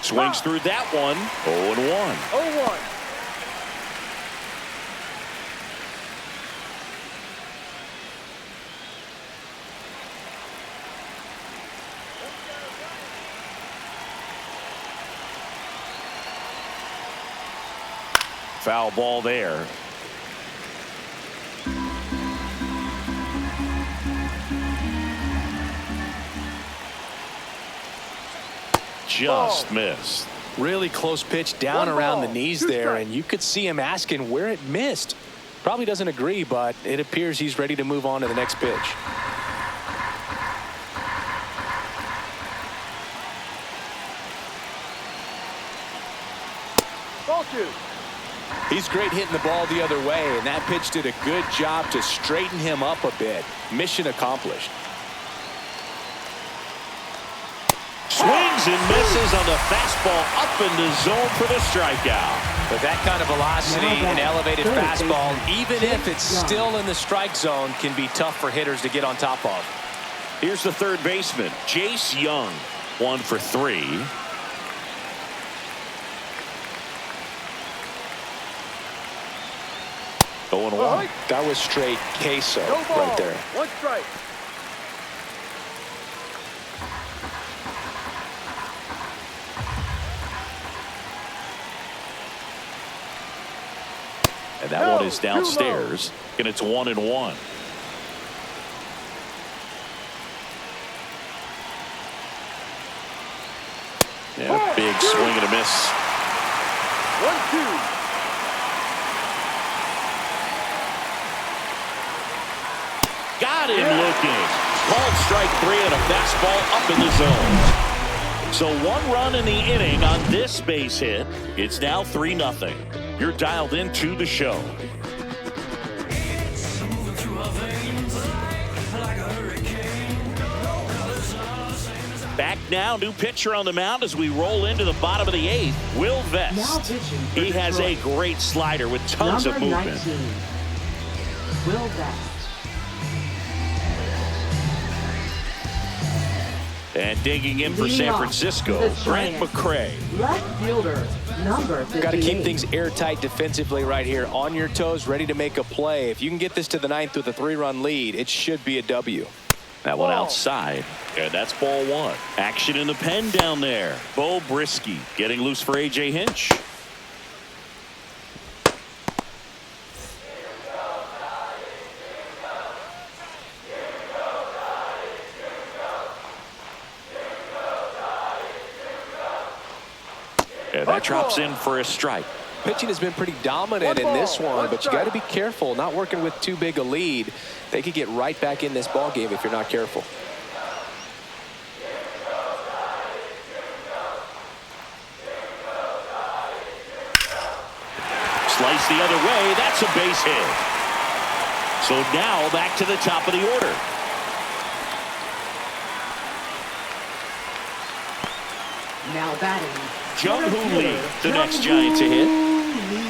Swings through that one. 0-1. 0-1. Foul ball there. Just missed. Really close pitch down around the knees there, and you could see him asking where it missed. Probably doesn't agree, but it appears he's ready to move on to the next pitch. Ball 2. He's great hitting the ball the other way, and that pitch did a good job to straighten him up a bit. Mission accomplished. Swings and misses on the fastball up in the zone for the strikeout. With that kind of velocity and elevated fastball, even if it's still in the strike zone, can be tough for hitters to get on top of. Here's the third baseman, Jace Young, 1 for 3. Going one. That was straight queso No ball. right there. 1 strike. And that one is downstairs, and it's 1-1. Yeah, big swing and a miss. 1-2. Got him looking. Called strike 3 and a fastball up in the zone. So 1 run in the inning on this base hit. It's now 3-0. You're dialed into the show. Back now, new pitcher on the mound as we roll into the bottom of the 8th, Will Vest. Now pitching for He has a Detroit. great slider with tons of Number movement. 19, Will Vest. And digging in for Leading San off Francisco, the Brent Giants. McCray. Left fielder, number 58. Got to keep things airtight defensively right here. On your toes, ready to make a play. If you can get this to the 9th with a 3-run lead, it should be a W. That one outside, and that's ball 1. Action in the pen down there. Bo Brisky getting loose for A.J. Hinch. And that drops in for a strike. Pitching has been pretty dominant in this one, but you got to be careful. Not working with too big a lead. They could get right back in this ball game if you're not careful. Slice the other way. That's a base hit. So now back to the top of the order. Now batting. Jung center Hoo Lee, fielder, the next Jung Giant to hit. Hoo Lee.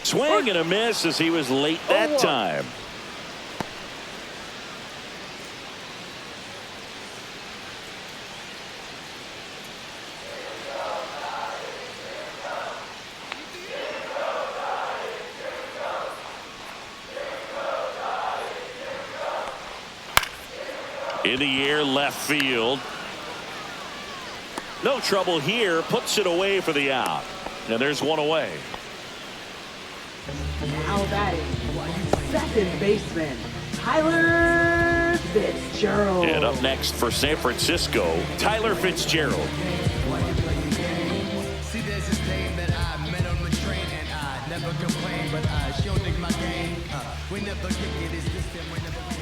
Swing and a miss as he was late that time. In the air, left field. No trouble here. Puts it away for the out. And there's one away. Now batting. Second baseman, Tyler Fitzgerald. And up next for San Francisco, Tyler Fitzgerald. See, there's this name that I met on the train, and I never complain, but I sure dig my game. We never kick it, it's this and we never win.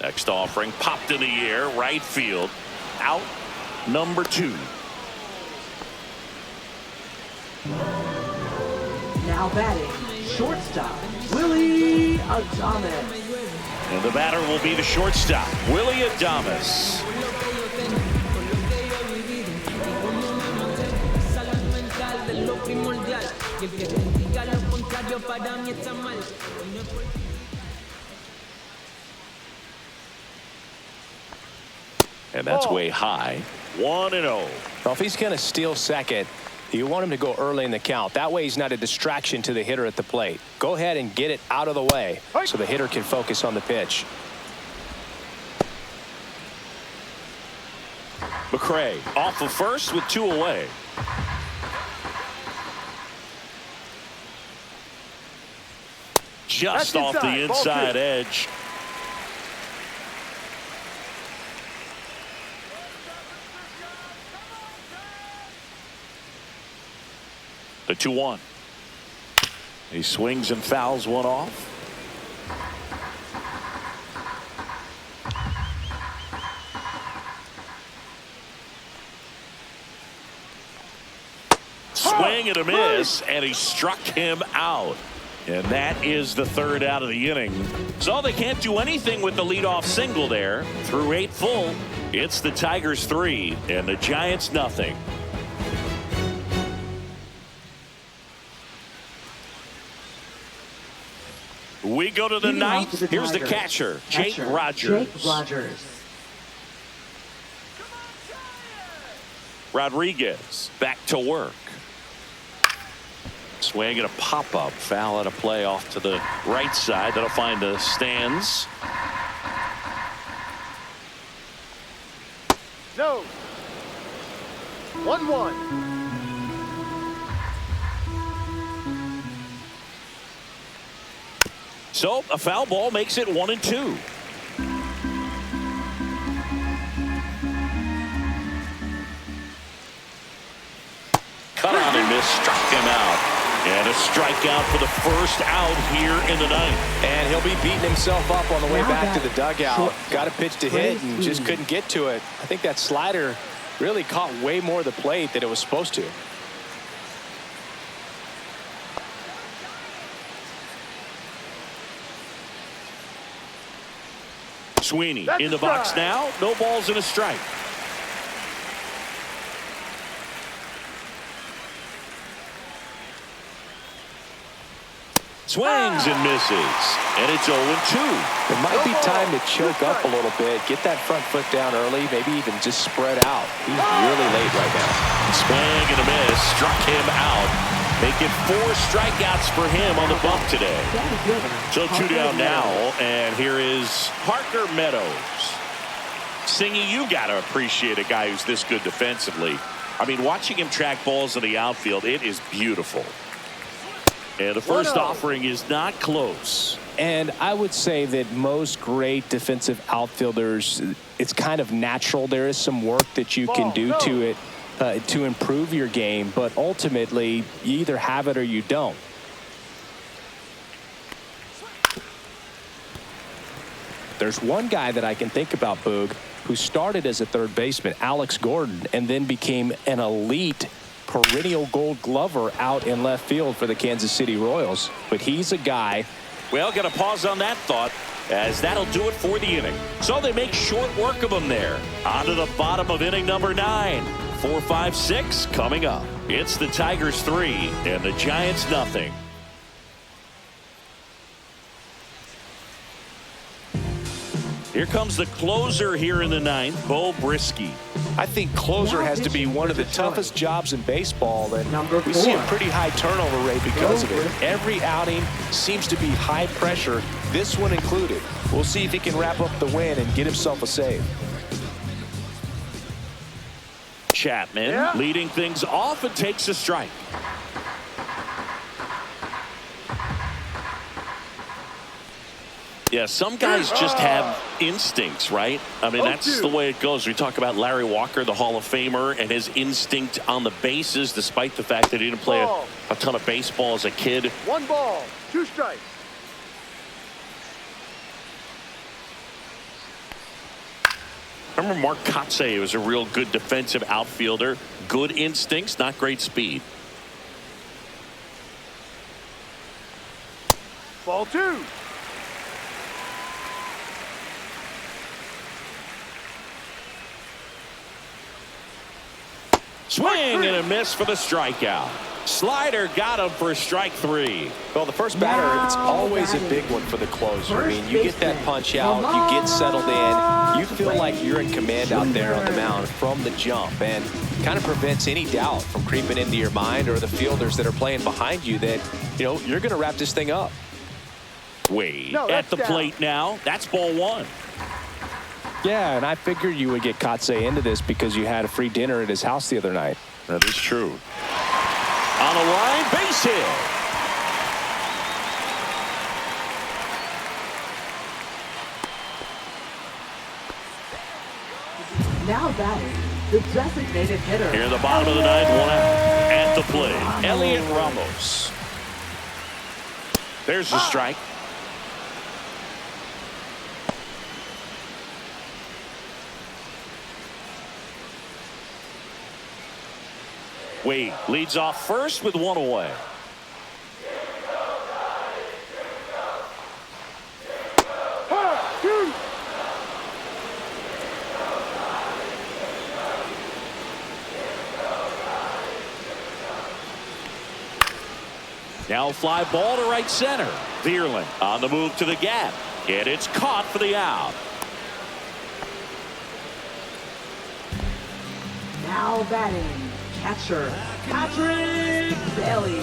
Next offering popped in the air, right field. Out number 2. Now batting, shortstop, Willie Adames. And the batter will be the shortstop, Willie Adames. And that's way high. 1-0. Well, if he's going to steal second, you want him to go early in the count. That way he's not a distraction to the hitter at the plate. Go ahead and get it out of the way so the hitter can focus on the pitch. McCray off of first with 2 away. just That's off the inside. Ball inside 2. edge. The 2-1. He swings and fouls one off. Swing and a miss, and he struck him out. And that is the third out of the inning. So they can't do anything with the leadoff single there. Through 8 full, it's the Tigers 3 and the Giants nothing. We go to the Leading off ninth. to the Here's the Tigers. catcher, Jake Rogers. Jake Rogers. Rodriguez back to work. Swing and a pop-up. Foul at a play off to the right side. That'll find the stands. No. 1-1. So a foul ball makes it 1-2. Cut on and miss, struck him out. And a strikeout for the first out here in the ninth. And he'll be beating himself up on the way back to the dugout. Got a pitch to hit and just couldn't get to it. I think that slider really caught way more of the plate than it was supposed to. Sweeney That's in the box strike. now. No balls and a strike. Swings and misses. And it's 0-2. It might be time to choke up a little bit, get that front foot down early, maybe even just spread out. He's really late right now. Swing and a miss. Struck him out. Making 4 strikeouts for him on the bump today. So 2 down now. And here is Parker Meadows. Singy, you got to appreciate a guy who's this good defensively. I mean, watching him track balls in the outfield, it is beautiful. And the first offering is not close. And I would say that most great defensive outfielders, it's kind of natural. There is some work that you can do to it to improve your game, but ultimately you either have it or you don't. There's one guy that I can think about, Boog, who started as a third baseman, Alex Gordon, and then became an elite perennial Gold Glover out in left field for the Kansas City Royals. But he's a guy. Well, got to pause on that thought, as that'll do it for the inning. So they make short work of him there. On to the bottom of inning number 9. 4, 5, 6 coming up. It's the Tigers 3 and the Giants nothing. Here comes the closer here in the 9th, Bo Brisky. I think closer has to be one of the toughest jobs in baseball, and Number we see a 4. pretty high turnover rate because of it. Every outing seems to be high pressure, this one included. We'll see if he can wrap up the win and get himself a save. Chapman leading things off and takes a strike. Yeah, some guys just have instincts, right? I mean, that's the way it goes. We talk about Larry Walker, the Hall of Famer, and his instinct on the bases, despite the fact that he didn't play a ton of baseball as a kid. 1 ball, 2 strikes. Remember Mark Kotsay was a real good defensive outfielder. Good instincts, not great speed. Ball 2. Swing and a miss for the strikeout. Slider got him for strike 3. Well, the first batter, it's always a big one for the closer. I mean, you get that punch out, you get settled in, you feel like you're in command out there on the mound from the jump, and kind of prevents any doubt from creeping into your mind or the fielders that are playing behind you that, you know, you're going to wrap this thing up. Wade at the plate now. That's ball 1. Yeah, and I figured you would get Kotsay into this because you had a free dinner at his house the other night. That is true. On the line, base hit. Now batting, the designated hitter. Here in the bottom of the ninth, one out. At the plate, Elliot Ramos. There's the strike. Wade leads off first with one away. Now fly ball to right center. Vierling on the move to the gap. And it's caught for the out. Now batting, catcher Patrick Bailey.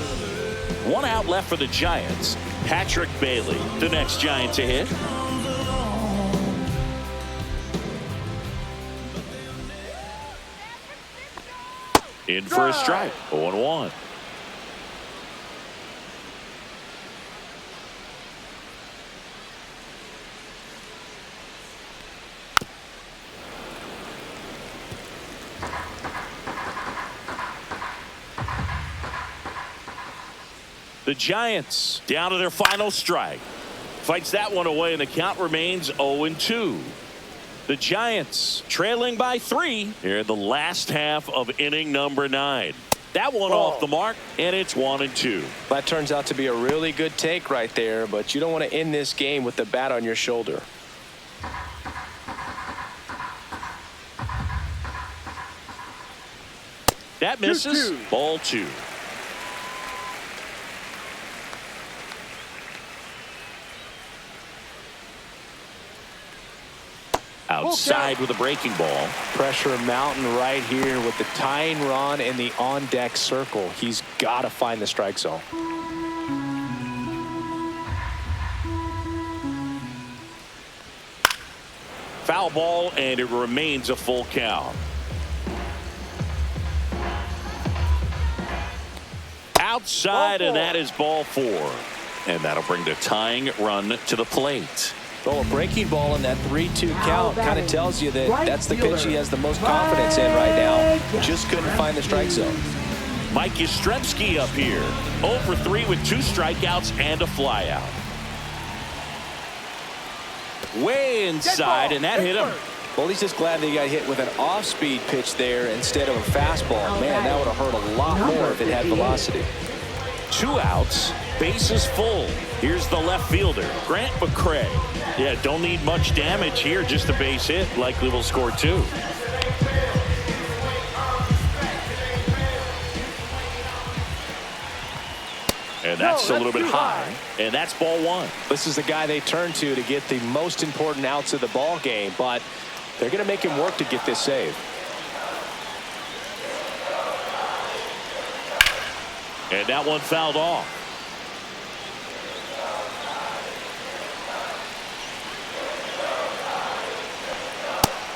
One out left for the Giants. Patrick Bailey, the next Giant to hit. In for a strike. 0-1. The Giants down to their final strike. Fights that one away, and the count remains 0-2. The Giants trailing by 3 here in the last half of inning number 9. That one off the mark, and it's 1-2. That turns out to be a really good take right there, but you don't want to end this game with the bat on your shoulder. That misses. Ball 2. Outside with a breaking ball. Pressure mountain right here with the tying run in the on-deck circle. He's got to find the strike zone. Foul ball, and it remains a full count. Outside, and that is ball 4. And that'll bring the tying run to the plate. Well, a breaking ball in that 3-2 count kind of tells you that that's the pitch he has the most confidence in right now. Just couldn't find the strike zone. Mike Yastrzemski up here. 0 for 3 with 2 strikeouts and a flyout. Way inside, and that hit him. Well, he's just glad that he got hit with an off-speed pitch there instead of a fastball. Man, that would have hurt a lot more if it had velocity. 2 outs, bases full. Here's the left fielder, Grant McCray. Yeah, don't need much damage here, just a base hit. Likely will score 2. And that's a little bit high. And that's ball 1. This is the guy they turn to get the most important outs of the ball game, but they're going to make him work to get this save. And that one fouled off.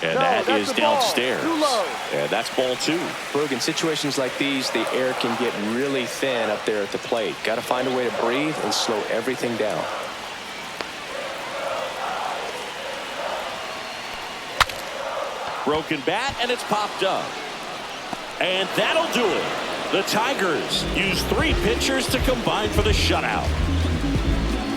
And that is downstairs. And that's ball 2. Berg, in situations like these, the air can get really thin up there at the plate. Got to find a way to breathe and slow everything down. Broken bat, and it's popped up. And that'll do it. The Tigers use 3 pitchers to combine for the shutout.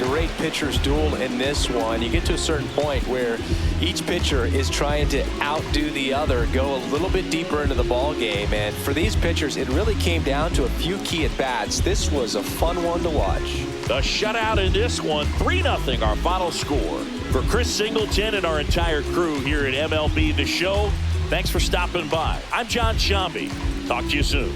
Great pitchers duel in this one. You get to a certain point where each pitcher is trying to outdo the other, go a little bit deeper into the ball game, and for these pitchers it really came down to a few key at bats. This was a fun one to watch. The shutout in this one, 3-0 our final score. For Chris Singleton and our entire crew here at MLB The Show, thanks for stopping by. I'm John Shambi. Talk to you soon.